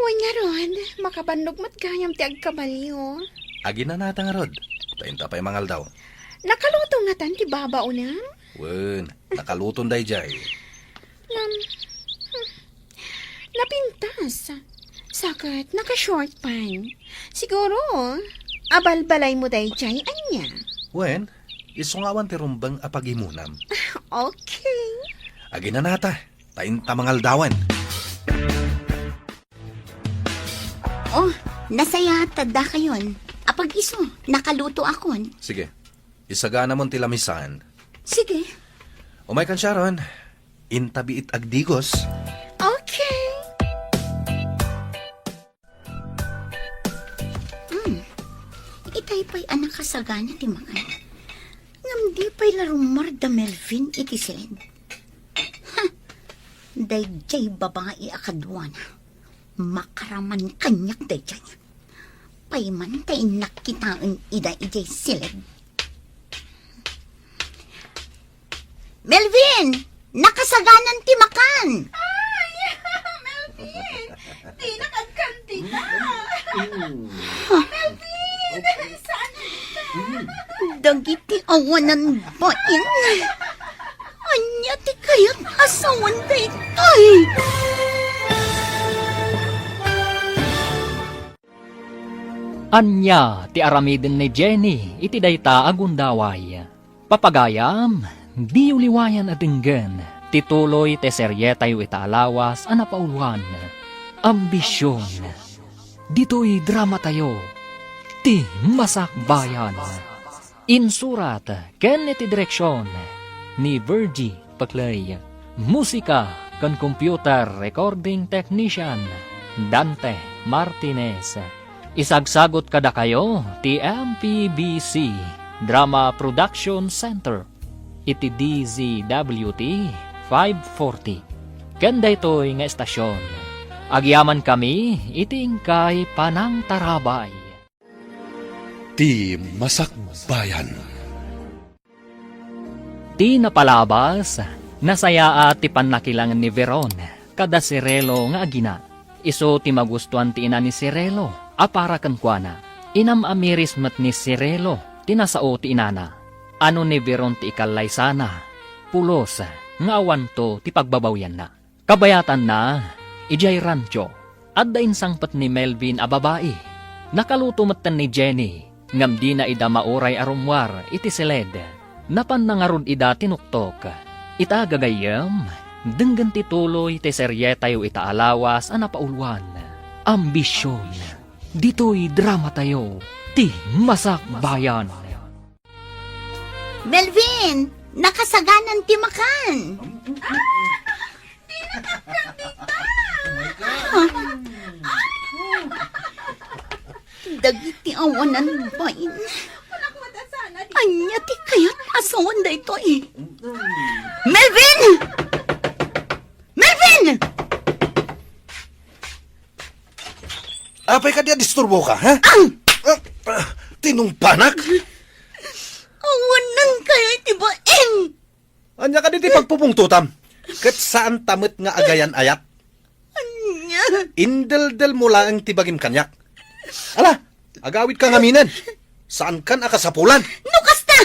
Uy nga ron, makabandog mat gayam ti agkabalyo. Agi na natang rod. Tainta pa'y mangal daw. Nakaluto nga tan ti babao na. Wen, nakaluton dayjay. Napintas. Sakit, naka-short pan. Siguro, abalbalay mo day chay, anya. Wen, isungawan ti rumbang apagimunam. Okay. Agi na nata. Tainta mangal dawan. Oh, nasaya tada kayon. Apag iso, nakaluto akon. Sige, isagana mon ti lamisan. Sige. Umay kan, Sharon. Intabiit agdigos. Okay. Itay pa'y anak kasagana ti makan. Ngam di pa'y larumar da Melvin iti silid. Ha! Dayjay babae akadwana. Makaraman kanyak dayjay. Payman tay nakitaan ida ijay silid. Melvin! Nakasaganan ti makan! Dagiti awanan bain. Anya ti kayat asawan daytoy. Anya ti aramiden ni Jenny iti dayta agundaway. Papagayam, di uliwayan adenggen. Tituloy te seryetayo itaalawas anapauluan. Ambisyon. Dito'y drama tayo. Ti Masakbayan. Insurat ken iti direksyon ni Virgie Paclay. Musika kan computer recording technician Dante Martinez. Isagsagot kada kayo ti MPBC Drama Production Center iti DZWT 540. Kanda ito'y nga estasyon. Agyaman kami iting kay Panang Tarabay. Ti Masakbayan. Ti napalabas, nasaya at ti pannakilangan ni Veron, kada Sirelo nga agina. Iso ti magustuhan ti ina ni Sirelo, apara kankwana. Inam-amiris mat ni Sirelo, tinasao ti inana. Ano ni Veron ti ikalay sana, pulos, nga awan to ti pagbabawyan na. Kabayatan na, ijay rancho, at dain sangpat ni Melvin a babae. Nakaluto matan ni Jenny, ngam di na ida mauray arumwar iti siled. Napan nangarod ida tinuktok. Ita gagayam, denggan tituloy ti seryetayo itaalawas anapauluan. Ambisyon. Dito'y drama tayo. Ti Masakbayan. Melvin! Nakasaganan ti makan! Dagiti awanan bain. Anya ti kayat asawan da ito eh. Melvin! Melvin! Apay ka diya disturbo ka, ha? Tinungpanak? Awanan kaya iti ba pagpupungtutam. Kat saan tamit nga agayan ayat? Anya. Indel-del mo lang tibagim kanyak. Ala, agawid ka ngaminan. Saan kan akasapulan? No kasta!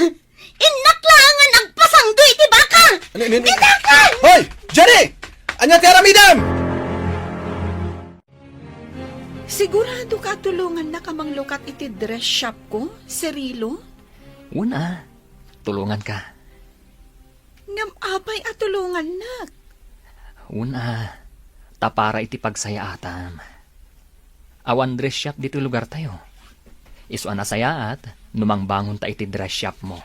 Inaklangan ang pasangdo iti baka! Bitakan! Hoy! Jenny! Anya ti aramidam! Sigurado ka tulungan na kamang lukat iti dress shop ko, Cirilo? Una, tulungan ka. Ngam apay at tulungan na. Una, tapara iti pagsaya atam. Awan dress shop dito lugar tayo. Isu na saya at numangbangon ta iti dress shop mo.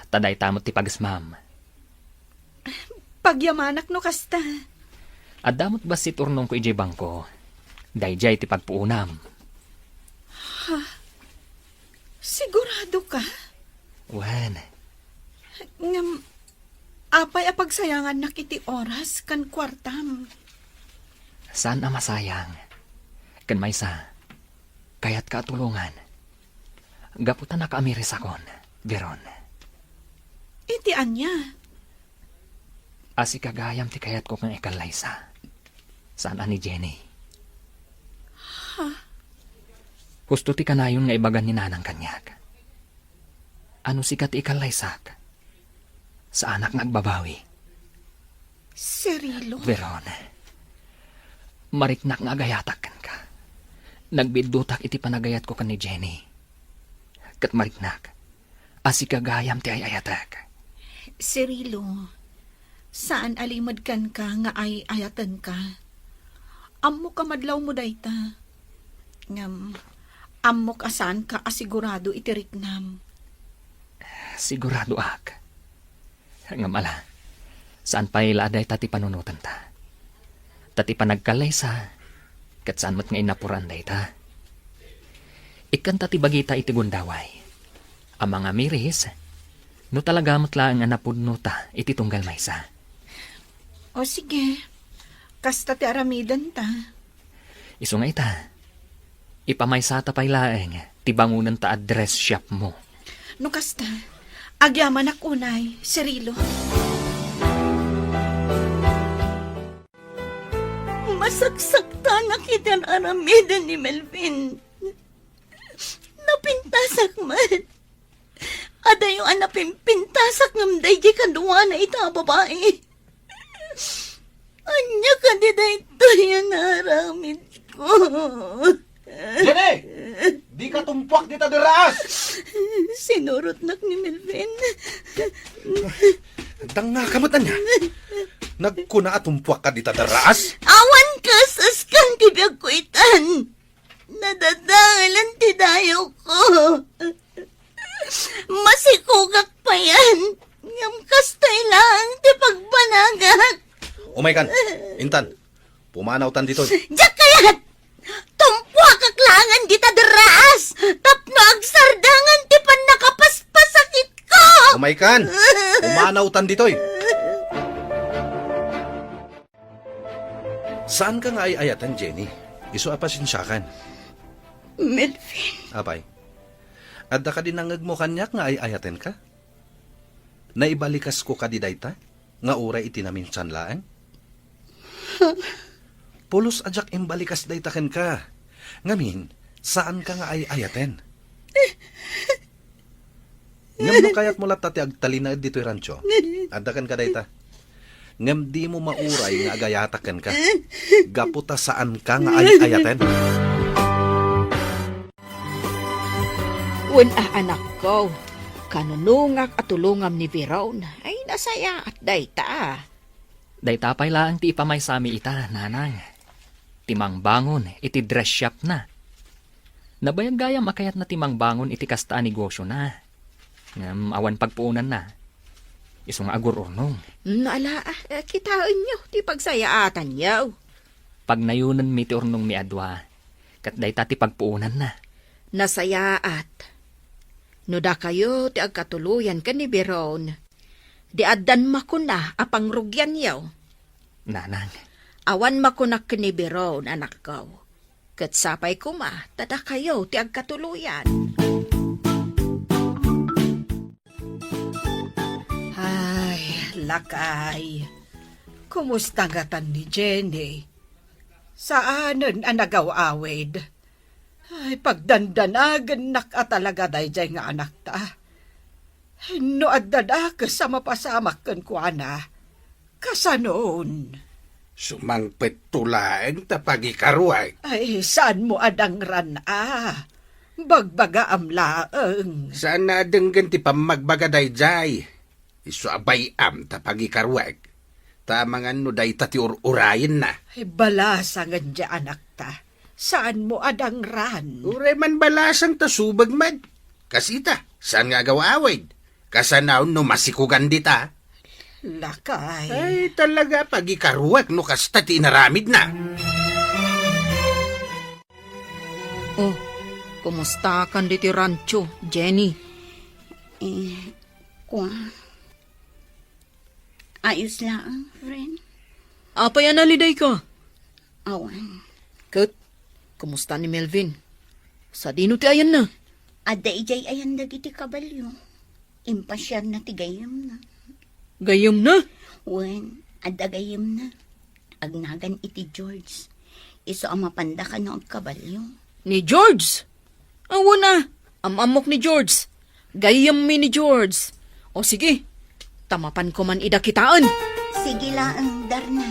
Taday tamot ti pagsmam. Pagyamanak no kasta. At damot ba si turnong ko ijay bangko? Dayjay ti pagpuunam. Sigurado ka? Wen, Ngam apay a pagsayangan na kiti oras kan kwartam. saan na masayang? Kan maysa, kayat ka tulungan. Gaputan na kaamiris akon, Veron. Iti anya. Asi kagayam ti kayat ko kang ikalaysa. Saan ani Jenny? Husto ti kanayon nga ibagan ni nanang kanyak. Ano sikat ikalaysak? Sa anak nagbabawi. Cirilo? Veron, mariknak nga agayatakan ka. Nagbidutak iti panagayat ko kan ni Jenny. Kat mariknak, asi kagayam ti ayayatak. Cirilo, saan alimod kan ka nga ay ayatan ka? Ammo ka madlaw mo dayta. Ngam, ammo ka saan ka asigurado itiriknam. Sigurado ak. Nga mala, saan pa iladay tati panunutan ta? Tati panagkalay sa, kat saan mo't nga inapuran day ta? Ikan tati bagita iti gundaway. Ang mga miris, no talaga mo't lang ang napudno ta iti tunggal maysa. O sige, kasta ti aramidan ta. Iso nga ita, ipamaysa ta pay laeng, ti bangunan ta address shop mo. No kasta, agyaman ak unay, Cirilo. Masaksakta na kita aramidan ni Melvin. Napintasak man. Ada yung anapimpintasak ng daydi kadunga na ita babae. Anya ka di dayto yung aramid ko. Jenny! Di ka tumpuak dita diraas! Sinurot nak ni Melvin. Dang nga kamatan niya. Nagkuna at tumpuak ka dita diraas? Awan ka saskan tibiyag ko itan. Nadadalan ti dayo ko. Masikugak pa yan. Ngam kastay lang ti pagbanagak. Umaykan, Intan, pumanaw tan dito. Diyak kayat! Tumpuak kaklangan di ta deraas. Tapno agsardangan ti pan nakapaspasakit ko. Umaykan, pumanaw tan dito. Saan ka nga ay ayatan, Jenny? Iso apasinsyakan. Melvin, Apay, adda ka din nangag mo kanyak nga ay ayaten ka? Naibalikas ko ka di dayta? Nga uray itinaminsan laan? Pulos ajak imbalikas daytaken ka. Ngamin, saan ka nga ay ayaten? Ngam no kayat mo latati agtalina dito'y rancho. Adakan ka dayta. Ngam di mo mauray nga agayataken ka. Gaputa saan ka nga ay ayaten? Wen anak ko, kanunungak at tulungam ni Veron, ay nasaya at dayta. Dayta pay lang ti ipamaysami ita, nanang. Timang bangon, iti dress shop na. Nabayag gayam akayat na timang bangon iti kasta negosyo na. Ngam awan pagpuunan na. Iso nga agur urnong. Naala, kitaan nyo, ti pagsayaatan nyo. Pag nayunan mi ti urnong mi adwa, kat dayta ti pagpuunan na. Nasayaat. No da kayo ti agkatuluyan ka ni Veron. Di addan makuna apang rugyan yaw. Nanang, Awan makunak ka ni Veron, anak ko. Kat sapay kuma, tada kayo ti agkatuluyan. Ay, Lakay, kumusta gatan ni Jenny? Saanan ang nagaw-awid? Ay, pagdandanagan talaga dayjay nga anak ta. No adda ka sa mapasamak kan kuana. Kasanoon? Sumangpet tulaeng tapagikaruay. Ay, saan mo adang ran Bagbaga amlaeng. Saan na denggan ti pamagbaga dayjay? Isu abay tapagikaruay. Tamang ano day tati urayin na. Ay, balasangan dya anak ta. Saan mo adang ran? Uray man balasang tasubag man. Kasita, saan nga gawawid? Kasanaon no masikugan dita. Lakay. Ay, talaga pagikaruak no kasta ti inaramid na. Oh, kumusta kan diti rancho, Jenny? Ayos lang, friend. Apa yan naliday ka? Awan. Kat, kumusta ni Melvin? Sa dino ti ayan na? Adda ijay ayan dagiti kabalyo. Impasyar na ti gayam na. Gayam na? Wen, adda gayam na. Agnagan iti George. Iso ang mapanda ka ng kabalyo. Ni George? Awa na, amok ni George. Gayam mi ni George. O sige, tamapan ko man ida kitaan. Sige lang, Darna.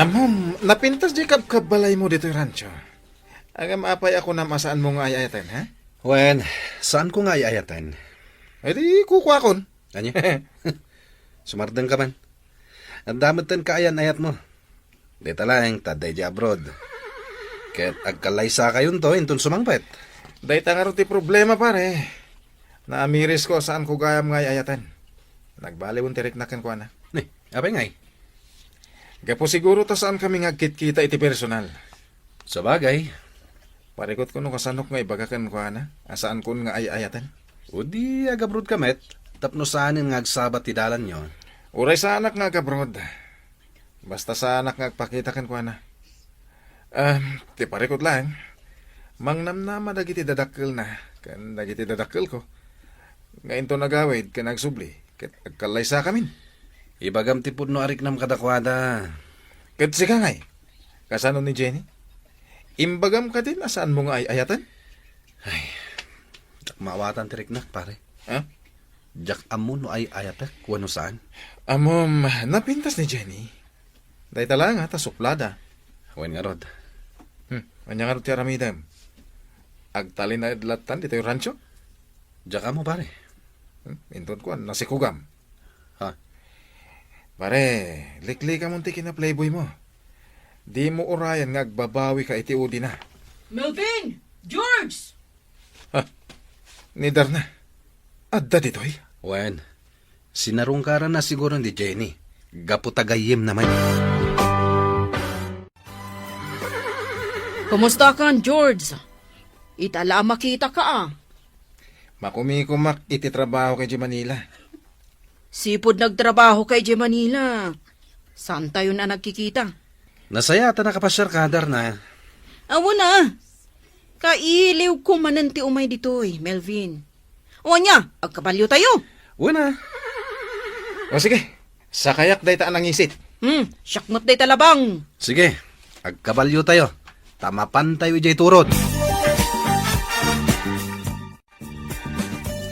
Amom, napintas di kabbalay mo dito yung rancho. Agam apay ako na masaan mo nga ayayatan, ha? Wen, saan ko nga iayatan? E di kukuha kon. Anya? Sumardang ka man. Ang damatan ka ayan-ayat mo. Di talang taday di abroad. Kaya't agkalaysa kayon to, intun sumangpet. Day tangarot ti problema pare. Naamiris ko saan ko gayam nga ayayatan. Nagbaliwon tirik na ko na. Apay ngay? Gapo siguro ta saan kami ngagkit-kita iti personal. Sa bagay, Parikot ko no kasanok nga ibagakan ko na. Asaan ko nga ayayatan. o di agabrod kamet, tapno saanin nga agsabat ti dalan nyo. Uray sa anak nga gabrod. Basta sa anak nga agpakitakan ko na. Ti parikot lang. Mangnamnama dagiti dadakkel na. Kan dagiti dadakkel ko. Ngayon to nagawid ka nagsubli. Kat agkalay sa kamin. Ibagam ti pudno arik nam kadakwada. Kat si kangay. Kasano ni Jenny? Imbagam ka din asaan mo nga ayatan? Jak maawatan ti riknak, pare. Ha? Jak amun no ay ayatek, wano saan? Amom, napintas ni Jenny. Day tala nga, ta suplada. Wen nga rod. Anya nga ti aramidam. Agtali na idlatan dito yung rancho. Jak amo, pare. Inton ko, nasikugam. Ha? Pare, likli ka munti kina playboy mo. Di mo urayan nga agbabawi ka iti udi na. Melvin! George! Ni Darna. Adda ditoy. Wen, sinarungkaran na siguro ni Jenny. Gaputagayim naman. Kumusta ka, George? Itala makita ka Makumikumak iti trabaho kay Manila. Sipod nagtrabaho kay J. Manila. Saan tayo na nagkikita? Nasaya ta nakapasyar ka, Darna. Awa na. Kailiw ko mananti umay ditoy, Melvin. O niya, agkabalyo tayo. Wen O sige, sa kayak day taan ang isit. Syakmat day talabang. Sige, agkabalyo tayo. Tamapan tayo ijay turod.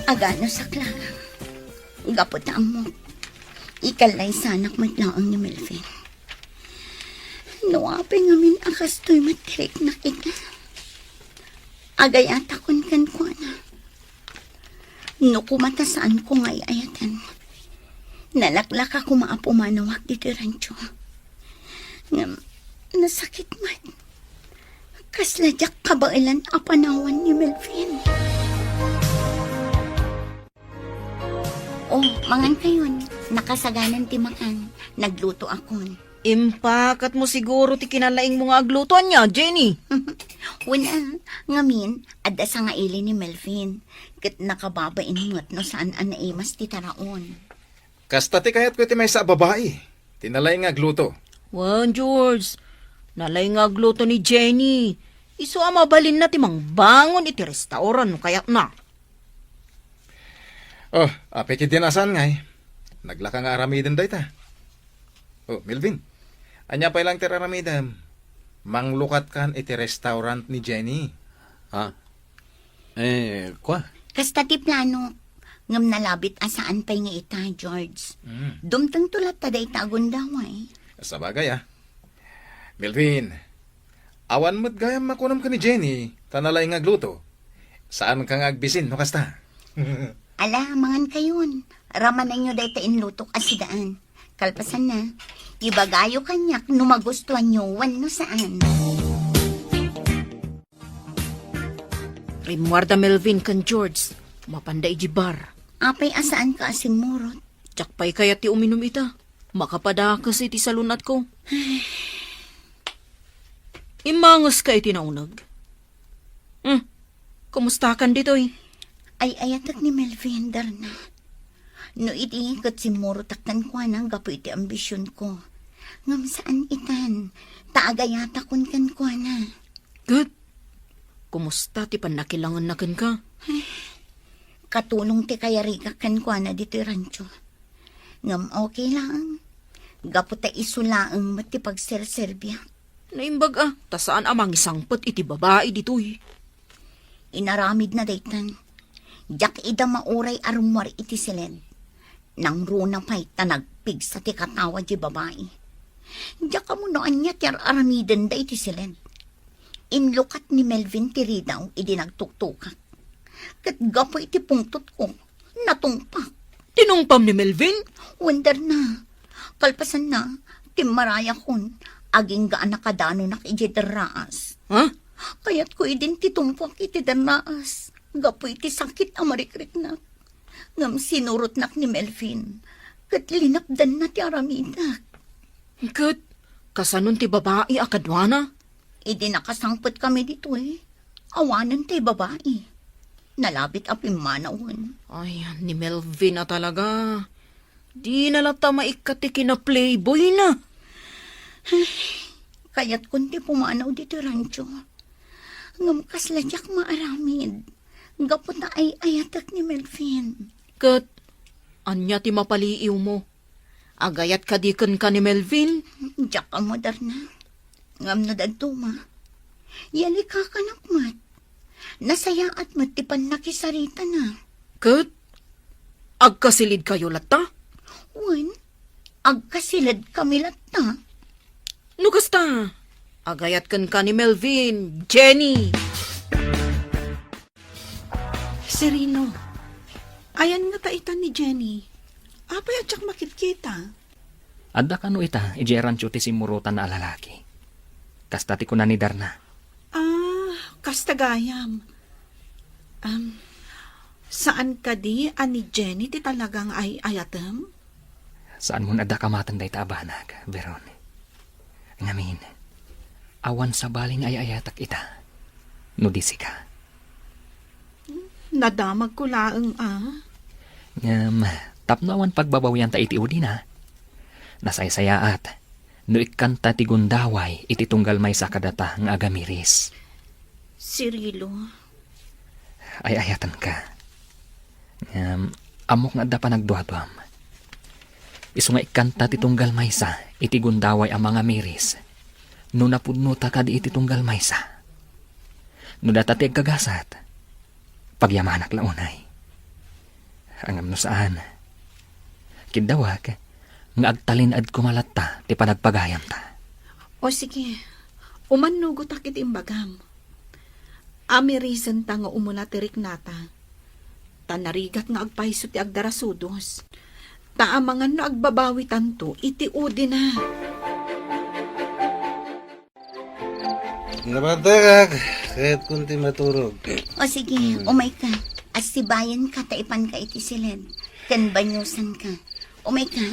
Agano sa klang. Gapot na mo. Ikalay sanak matlaang ni Melvin. Nuwape ngamin akas to'y matirik na kita. Agay atakon kan ko na. No kumatasaan ko ngay ayatan. Nalaklak ako maapumanawag dito rancho. Nasakit man. Kasladyak kabailan apanawan ni Melvin. Oh, mangan kayon. Nakasaganan ti makan. Nagluto akon. Impakat mo siguro ti kinalaing mga aglutuan niya, Jenny. Wala, ngamin, adda sa nga ili ni Melvin. Kat nakababain mo't no saan ang naimas ti taraon. Kasta ti kayat ko ti may sa babae. Tinalay nga gluto. Wan, George. Nalay nga agluto ni Jenny. Iso amabalin na ti mang bangon iti restauran no kayat na. Oh, apik itinasan nga eh. Naglaka nga aramidin day ta. Oh, Melvin. Anya pa ilang tira aramidam. Manglukat kan iti restaurant ni Jenny. Ha? Kwa? Kasta ti plano, ngam nalabit asaan pa'y nga ita, George. Dumtang tulat ta day tagundaway. Sa bagay ah. Melvin, awan mo't gayam makunam ka ni Jenny, tanalay nga gluto. Saan ka nga agbisin, no kasta? Ala, mangan kayon. Raman na nyo day ta inlutok asidaan. Kalpasan na, ibagayo kanyak no magustuhan nyo, wan no saan. Rimuarda Melvin kan George. Mapanday jibar. Apay asaan ka asimurot. Tsak pa'y kaya ti uminom ita. Makapadakas iti salunat ko. Imangas ka iti naunag. Kumusta kan ditoy? Ay ayatak ni Melvin, darna. No iti kat si Muro taktan ko anang gapo iti ambisyon ko. Ngam saan itan, taagayata kun kan ko na. Good. Kumusta ti panakilangan na kan ka? Katulong ti kaya riga kan ko na dito rancho. Ngam okay lang. Gapo ta isulaang mati pagserserbya. Naimbag tasaan amang isangpot iti babae ditoy. Inaramid na daytan. Jak ida mauray arumwar iti silid. Nang runa pa'y tanagpig sa ti katawa di babae. Jak amunoan niya ti aramiden da iti silid. Inlukat ni Melvin ti ridaw idi nagtuktukak. Kat gapo iti pungtot ko, natungpak. Tinungpam ni Melvin? Wonder na. Kalpasan na, ti maraya kon, aging gaan nakadano nak iti deraas. Ha? Kaya't ko idin titumpak iti deraas. Gapo iti sakit amarikrik na. Ngam sinurot nak ni Melvin. Kat linapdan na ti aramidak. Good. Kasanon ti babae akadwana? Idi nakasangpot kami dito eh. Awanan ti babae. Nalabit apim manawon. Ay, ni Melvin na talaga. Di nalata maikati kina playboy na. Kaya't kunti pumanaw dito rancho. Ngam kasladyak maaramid. Gapo na ay ayatak ni Melvin. Kat, anya ti mapaliiw mo. Agayat kadikan ka ni Melvin. Diyak ka mo darna. Ngam na dagtuma. Yali ka kanakmat. Nasaya at matipan nakisarita na. Kat, agkasilid kayo lata? Wan, agkasilad kami lata. No kasta, agayat kan ka ni Melvin, Jenny. Serino, ayan nga taitan ni Jenny. Apay at siyak makitkita. Adda kano ita, ijeran ti simurutan na alalaki. Kastati ko na ni Darna. Kastagayam. Saan ka di, ani Jenny, ti talagang ay ayatem? Saan mo adda kamatan day taabanag, Veron? Ngamin, awan sa baling ay ayatak ita. Nudisi ka. Nadamag ko laeng Ngam, tapno awan pagbabawian ta iti udi na. Nasaysayaat, no ikanta ti gundaway iti tunggal may sakadata ng agamiris. Cirilo. Ay ayatan ka. Amok nga da pa nagduadwam. Isu nga ikanta ti tunggal maysa iti gundaway ang mga miris. No napudno ta ka di iti tunggal maysa. No datati agkagasat. Pagyamanak launay. Angam no saan. Kidawag nga agtalinad kumalatta ti panagpagayam ta. O sige, umanugot akit imbagam. Amerisan ta nga umula tirik nata. Tanarigat nga agpaiso ti agdarasudos. Taamangan no agbabawi tanto, iti udi na. Nabatagag, kahit kunti maturog. O sige, umay ka. Asibayan ka, taipan ka iti silid. Kan banyusan ka. Umay ka.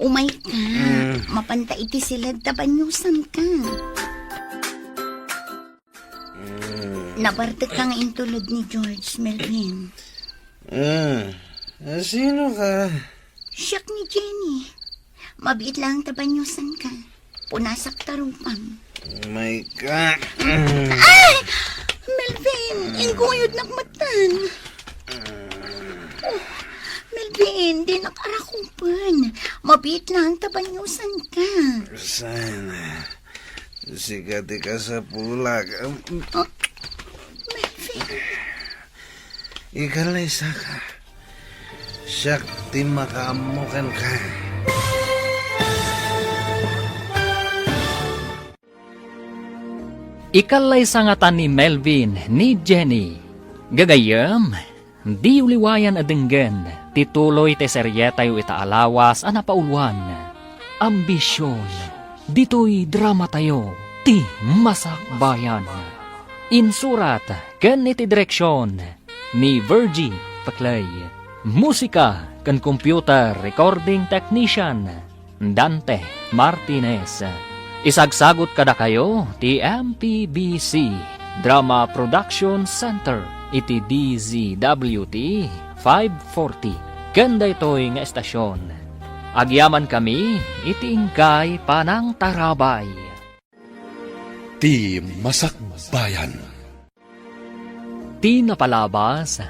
Umay ka. Mapanta iti silid, tabanyusan ka. Nabartek ka nga intulod ni George, Melvin. Sino ka? Siyak ni Jenny. Mabit lang tabanyusan ka. Punasak tarupang. Oh my God. Melvin, ingkuyod na matan. Melvin, di nakarakumpan. Mabit lang tabanyusan ka. Sana. Sikat ka sa pulag. Melvin, Ikalay ka. Syakti makaamukan ka. Ikalay sangatan ni Melvin ni Jenny. Gagayam, di uliwayan adenggen, tituloy te seryeta yu itaalawas a napauluan. Ambisyon, dito'y drama tayo, ti masakbayan. Insurat, ken iti direksyon, ni Virgie Paclay. Musika, ken computer recording technician, Dante Martinez. Isagsagot kada kayo ti MPBC Drama Production Center iti DZWT 540. Ganda ito'y nga estasyon. Agyaman kami iti ingkay panang tarabay. Ti Masakbayan. Ti napalabas,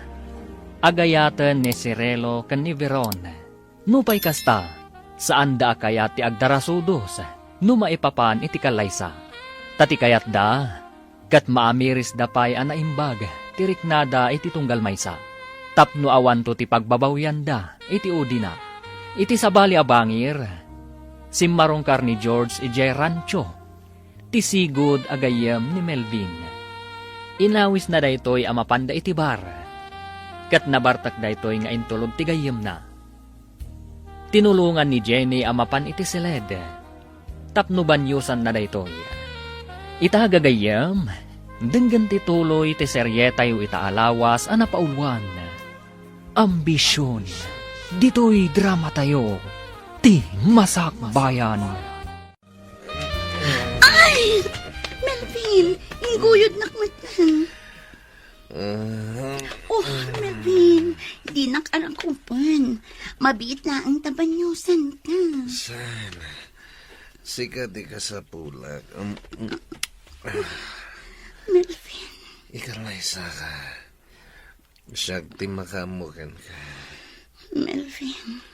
agayatan ni Cirelo ken ni Veron. Nupay kasta, saan da kaya ti agdarasudos, no maipapan iti kalaysa. Tati kayat da, kat maamiris da pay anaimbag, tiriknada iti tunggal maysa. Tapno awan to ti pagbabawyan da, iti udina. Iti sabali abangir, simmarongkar ni George ijay rancho, ti sigud agayem ni Melvin. Inawis na daytoy amapanda iti bar, kat nabartak daytoy nga intulog ti gayem na. Tinulungan ni Jenny amapan iti siled, tapno banyusan na daytoy. Itagagayam, denggan ti tuloy ti seryeta yu itaalawas a napauluan. Ambisyon, dito'y drama tayo, ti masakbayan. ay! Melvin, inguyod nakmata. Oh, Melvin, di nakarakumpan. Mabit na ang tabanyusan ka. Sana. Sikat ka sa pulag. Melvin, Ikalay ka. Syakti makaamukan ka. Melvin.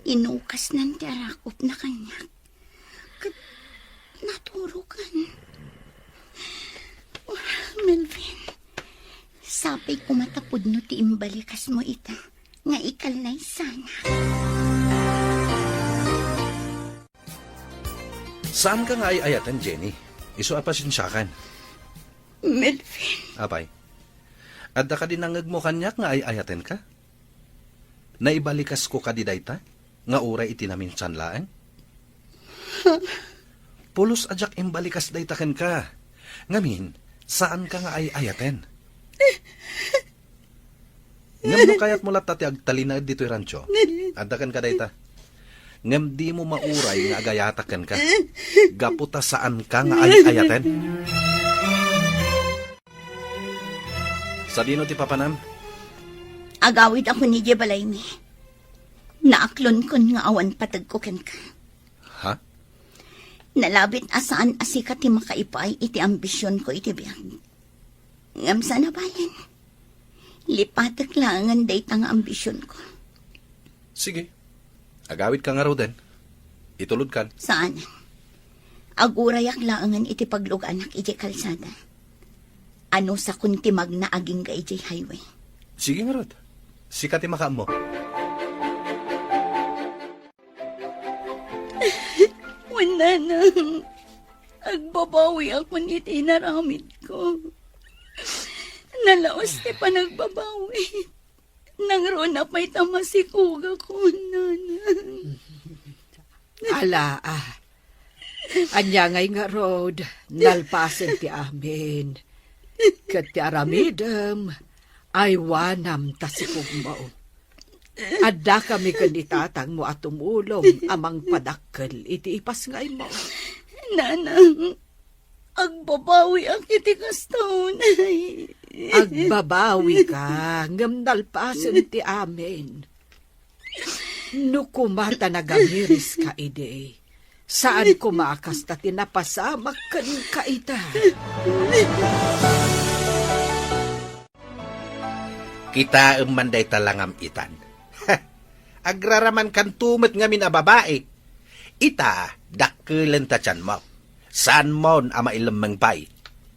Inukas ng tiarakop na kanya. Naturukan. Oh, Melvin, sapay ko matapod no ti imbalikas mo ita. Nga ikalay sana. Saan ka nga ayatan, Jenny? Iso apasensyakan. Melvin, Apay. Adda ka din nangag mo kanyak nga ayaten ka? Naibalikas ko ka di dayta? Nga uray iti namin sanlaan? Pulos ajak imbalikas dayta ken ka. Ngamin, saan ka nga ayaten? Ngam no kayat mo latati agtalinaad dito'y rancho. Adda ken ka dayta? Ngam di mo mauray nga agayataken ka. Gaputa saan ka nga ayaten? Sa dino ti papanam? agawid ako ni Jebalaymi. Naaklon kon nga awan patag ko ken ka. Ha? Nalabit asaan asika ti makaipay iti ambisyon ko iti biyag. Ngam sana bayan. Lipatak langan dayta nga ambisyon ko. Sige. Agawid ka nga raw din. Itulod kan. Saan? Agurayak langan iti pagluganak iti kalsada. Ano sa kuntimag na aging ka iti highway. Sige nga rod. Sikat makaam mo. Wala na. Agbabawi ako ni tinaramid ko. Nalaos ti pa nagbabawi. Nangro na pa'y tamasikuga ko, nana. Ala, anya ngay nga road, nalpasen ti amin. Kat ti aramidem, ay wanam tasikugmao. Adda kami kanditatang mo at tumulong amang padakkel iti ipas ngay mo. Nanang, agbabawi ang kiti kastaunay. Agbabawi ka, ngam nalpasen ti amin. No kumata nagamiris ka ide, Saan kumakas ta tinapasamak kan kaita? Kita manday talangam itan. Agraraman kan tumit ngamin a babae. Ita, dakkelan ta tiyan mo. Saan mo ama ilamang bay?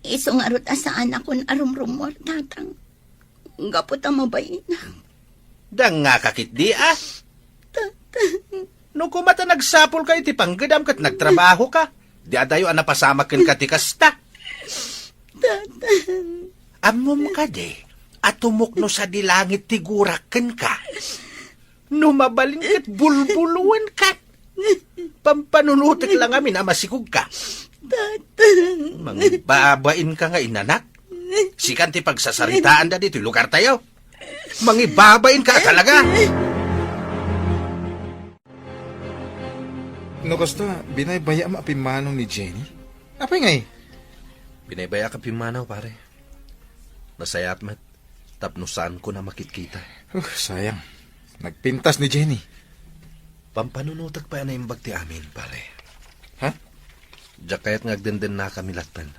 Iso nga rot asaan akon arumrumor, tatang. Gapot ang mabait na. Dang nga kakit di ah. No kumata nagsapol kayo ti panggadam kat nagtrabaho ka. Di adayo napasamakin ka ti kasta. Amom ka de. At tumukno sa dilangit ti guraken ka. No mabalin kat bulbuluan ka. Pampanunutik lang amin na masikog ka. Mangibabain ka nga inanak. Sikan ti pagsasaritaan da dito lugar tayo. Mangibabain ka talaga. No kasta, binaybaya mo apimano ni Jenny? Apay ngay? Binaybaya ka pimanaw pare. Nasayat mat. Tapnusan ko na makitkita. Sayang. Nagpintas ni Jenny. Pampanunutag pa na imbag ti amin pare. Ha? Diyak kaya't ngagdenden na kami latan.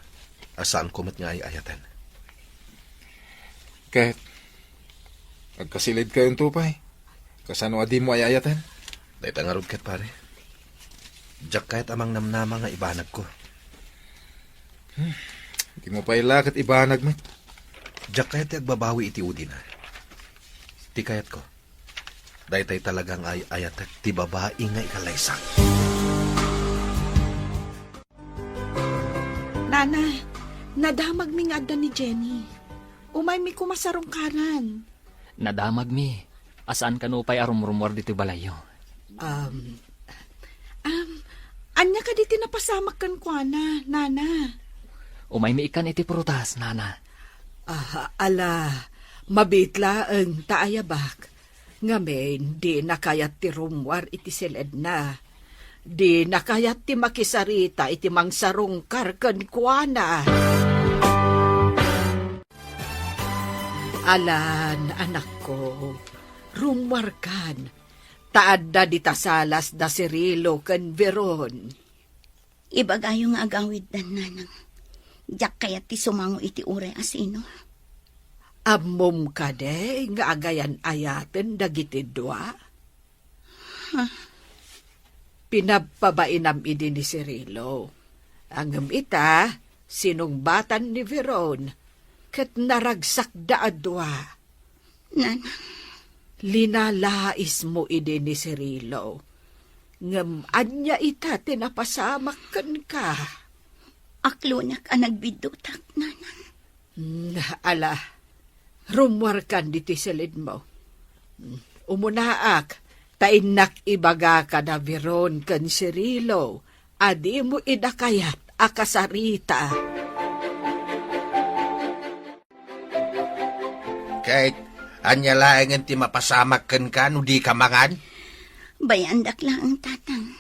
Asaan ko mat nga ay ayatan. Kahit agkasilid kayong tupay. Kasano adi mo ay ayatan? Dahil tangarod kat pare. Diyak kaya't amang namnama nga ibanag ko. Di mo pa ilakit ibanag mo. Diyak kaya't agbabawi iti udi na. Ti kayat ko. Dahil tayo talagang ay ayatak ti babae nga ikalaysak. Nana, nadamag mi nga adda ni Jenny. Umay mi kumasarong karan. Nadamag mi. Asaan kanupay arumrumor dito balayo? Anya ka di tinapasamak kan kuana, Nana. Umay mi ikan iti prutas, nana. Ala, mabitla ang taayabak. Ngamen, di nakayat ti rumwar iti siled na. Di nakayat ti makisarita iti mangsarong karkan kuana. Alan, anak ko, rumwar kan. Taadda di tasalas da Cirilo kan Veron. Ibagayong agawid dan nanang. Diyak kaya ti sumango iti uray asino. Ammom ka de, nga agayan ayaten dagiti dua. Pinagpabainam idi ni Cirilo. Ang ita, sinungbatan ni Veron, kat naragsak da adwa. Nanang, Linalais mo idi ni Cirilo. Ngam anya ita tinapasamakan ka. aklunak ang nagbidutak, nanang. Ala, rumwarkan diti silid mo. Umunaak, tainak ibaga ka na Veron kan Cirilo, adi mo idakayat akasarita. Kahit anya laeng ti mapasamak kan no di ka mangan. Bayandak lang ang tatang.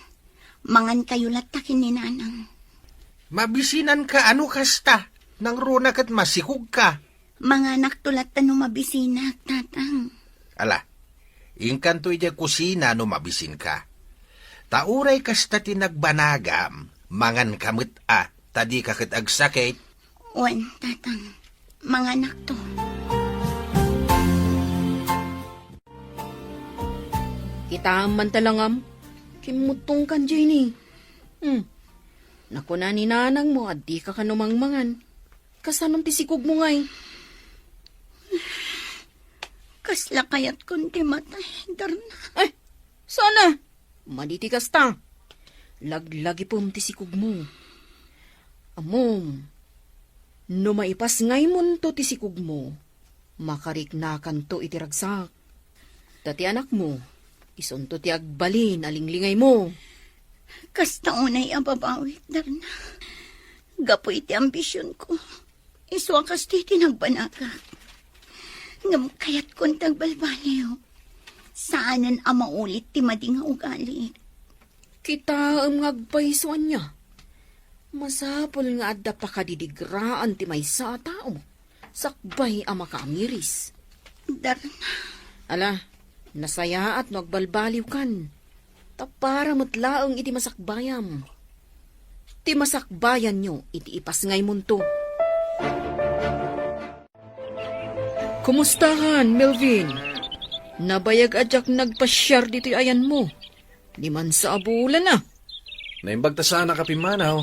Mangan kayo latakin ni nanang. Mabisinan ka ano kasta. Nang runak at masikog ka. Mga anak tulatan no mabisinak, tatang. Ala, ingkan to iti kusina no mabisin ka. Tauray kasta tinagbanagam, mangan kamit tadi kakit agsakit. Wan, tatang. Mga anak to. Kita man talangam. Kimutong kan, Jenny. Naku na ni nanang mo at di ka kanumangmangan. Kasanong tisikog mo ngay? Kasla kayat kundi matay, darna. Ay, sana. Maditi kasta. Laglagi pom tisikog mo. Amom, no maipas ngay mon to tisikog mo, makariknakan to itiragsak. Dati anak mo, isunto ti agbalin alinglingay mo. Kasta unay ababawit, darna. Gapo iti ambisyon ko. Iswakas ti tinagbanaga. Ngam kayat kong tagbalbaliw. Saanan ang maulit ti mading nga ugali. Kita ang ngagpaisuan niya. Masapol nga adda pa kadidigraan ti may sa tao. Sakbay ang makamiris. Darna. Ala, nasaya at nagbalbaliw kan. Tapara matlaang iti masakbayam. Ti masakbayan nyo, iti ipas ngay munto. Kumustahan, Melvin? Nabayag adyak nagpasyar dito'y ayan mo. Di man sa abulan na. Naimbag ta sana ka pimanaw.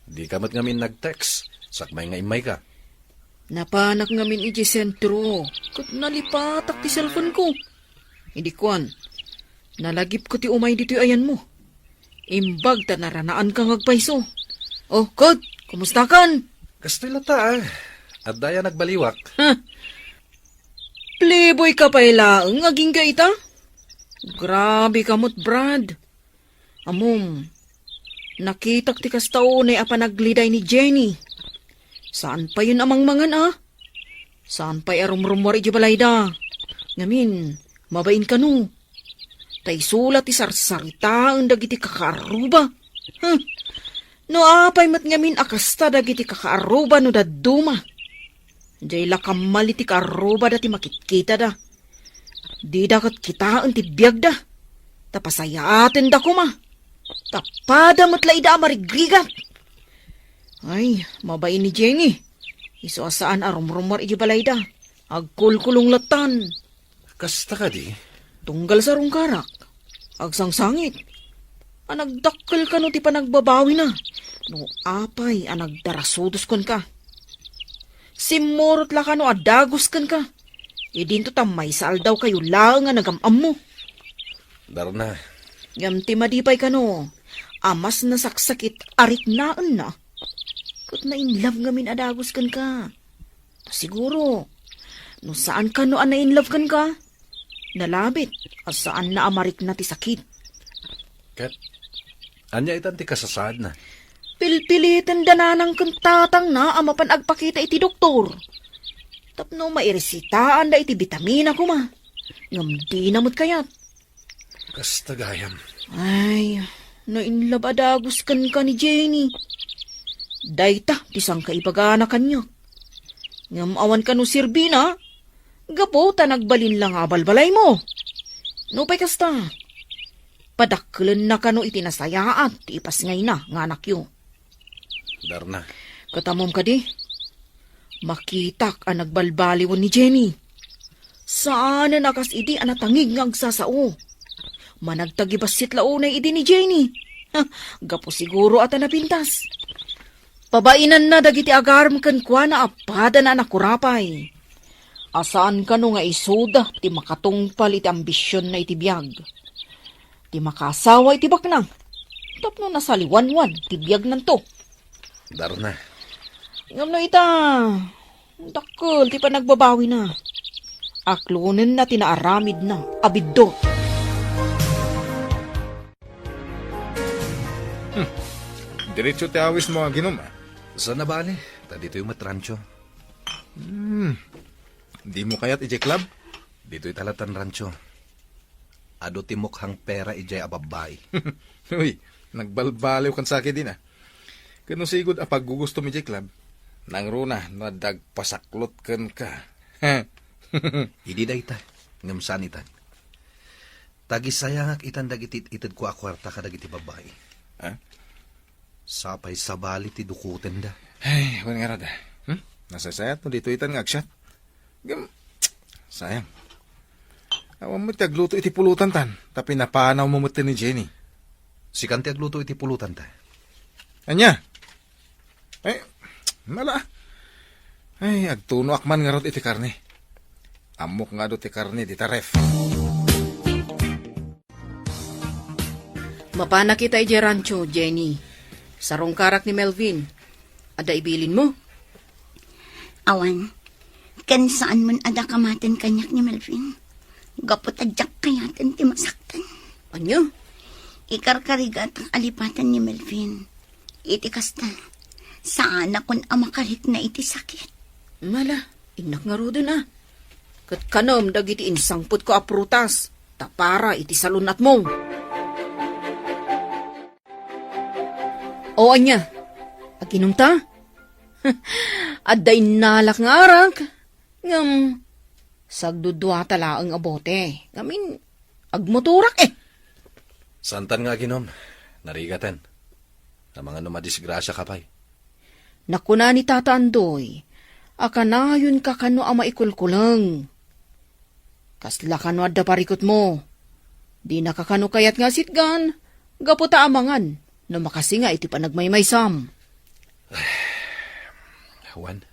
Di ka mat ngamin nag-text. Sakmay nga imay ka. Napanak ngamin iti sentro. Kat nalipatak ti cellphone ko. Hindi kwan. Nalagip ko ti umay dito'y ayan mo. Imbag ta naranaan kang agpaiso. Oh, Kod, kumusta kan? Kastila ta At daya nagbaliwak. Playboy ka pa ilaang, aging ka ita? Grabe kamot, Brad. Amom, nakitak ti kastao na apanagliday ni Jenny. Saan pa yun amang mangan, Saan pa arumrumwar iti balayda? Ngamin, mabain ka no. Tay sulat ti sarsarita ang dagiti kakaaruba. No apay mat ngamin akasta dagiti kakaaruba no daduma. Jay lakamal iti kaaruba dati makikita da. Di dakat kitaan ti biyag da. Tapasayaten da kuma. Tapada mat laida marigrigat. Ay, mabain ni Jenny. Iso asaan arumrumar iti balayda. Agkulkulong latan. Kasta ka di? Tunggal sa rungkarak. Agsangsangit. Anagdakkel ka no ti panagbabawi na. No apay anagdarasudos kon ka. Simorot la ka no adagos kan ka. Idinto tamay saal daw kayo lang nga nagamam mo. Darna. Ngam ti madipay ka no. Amas na saksakit arik naan na. Kut na inlove ngamin adagos kan ka. Siguro. No saan ka no na inlove kan ka? Nalabit, at saan na amarik na ti sakit. Kat, anya itan ti kasasad na. Pilpilitan dananang kantatang na amapan agpakita iti doktor. Tapno mairesitaan da iti bitamina ko ma. Ngam di namot kayat. Kasta gayam. Ay, nainlabadagos kan ka ni Jenny. Dayta, tisang kaipagana kanyo. Ngam awan ka no sirbina. Gapo, nagbalin lang abalbalay mo. No pa'y kasta. Padaklan na kano itinasayaan, ti ipas ngay na, nga anak yo. Darna. Katamom ka di. Makitak ang nagbalbaliwan ni Jenny. Saan na nakas idi anatangig nga agsasao. Managtagibasit launay idi ni Jenny. Gapo siguro ata napintas. Pabainan na dagiti agarm kan kwa na apada na nakurapay. Asaan ka no nga isuda, ti makatungpal iti ambisyon na iti biyag. Ti makasawa iti baknang. Tapno nasaliwanwan, ti biyag nanto. Darna. Ngam no ita, dakkel, ti pa nagbabawi na. Aklunen na tinaaramid na, abiddo. Diretso ti awis mo ang ginom, Saan na ba ni? Ta dito yung matrancho. Di mo kayat ije club? Dito'y talatan rancho. Ado timukhang pera ijay ababay. Uy, nagbalbaliw kan sa akin din, Kano sigod apag gugusto mi ije club? Nang runa, nadagpasaklot kan ka. Idi da ita. Ngam saan itan. Tagisayangak itan dagitit itad ko akwarta ka dagiti babae. Sapay sabali ti dukuten da. Ay, wan nga rada. Nasasayat mo dito itan nga agsyat. Sayang. Awan mo tagluto iti pulutan tan. Tapi napanaw mo ni Jenny. Si kanti agluto iti pulutan ta. Anya? Ay, mala. Ay, agtuno akman nga rot iti karne. Amok nga do ti karne di taref. Mapana kita iti rancho, Jenny. Sarong karak ni Melvin. Ada ibilin mo? Awan, kan saan man ada kamaten kanyak ni Melvin. Gapot adyak kayaten ti masaktan. Anyo? Ikarkarigat ang alipatan ni Melvin. Iti kasta, saan akon amakarik na iti sakit. Mala, inak nga ro dun Kat kanom dagiti insangput ko aprutas. Tapara iti salunat mo. O anya, aginom ta? Aday nalak nga arak. Ngam, sagdudwa tala ang abote. Ngamin, agmoturak Santan nga ginom, narigatan. Ang mga numadisgrasya ka pa'y. Nakuna ni Tata Andoy, akanayon ka kano ang maikulkulang. Kasla kano adda parikot mo. Di nakakano kayat nga sitgan, gaputa amangan, no makasinga iti panagmaymaysam. Juan,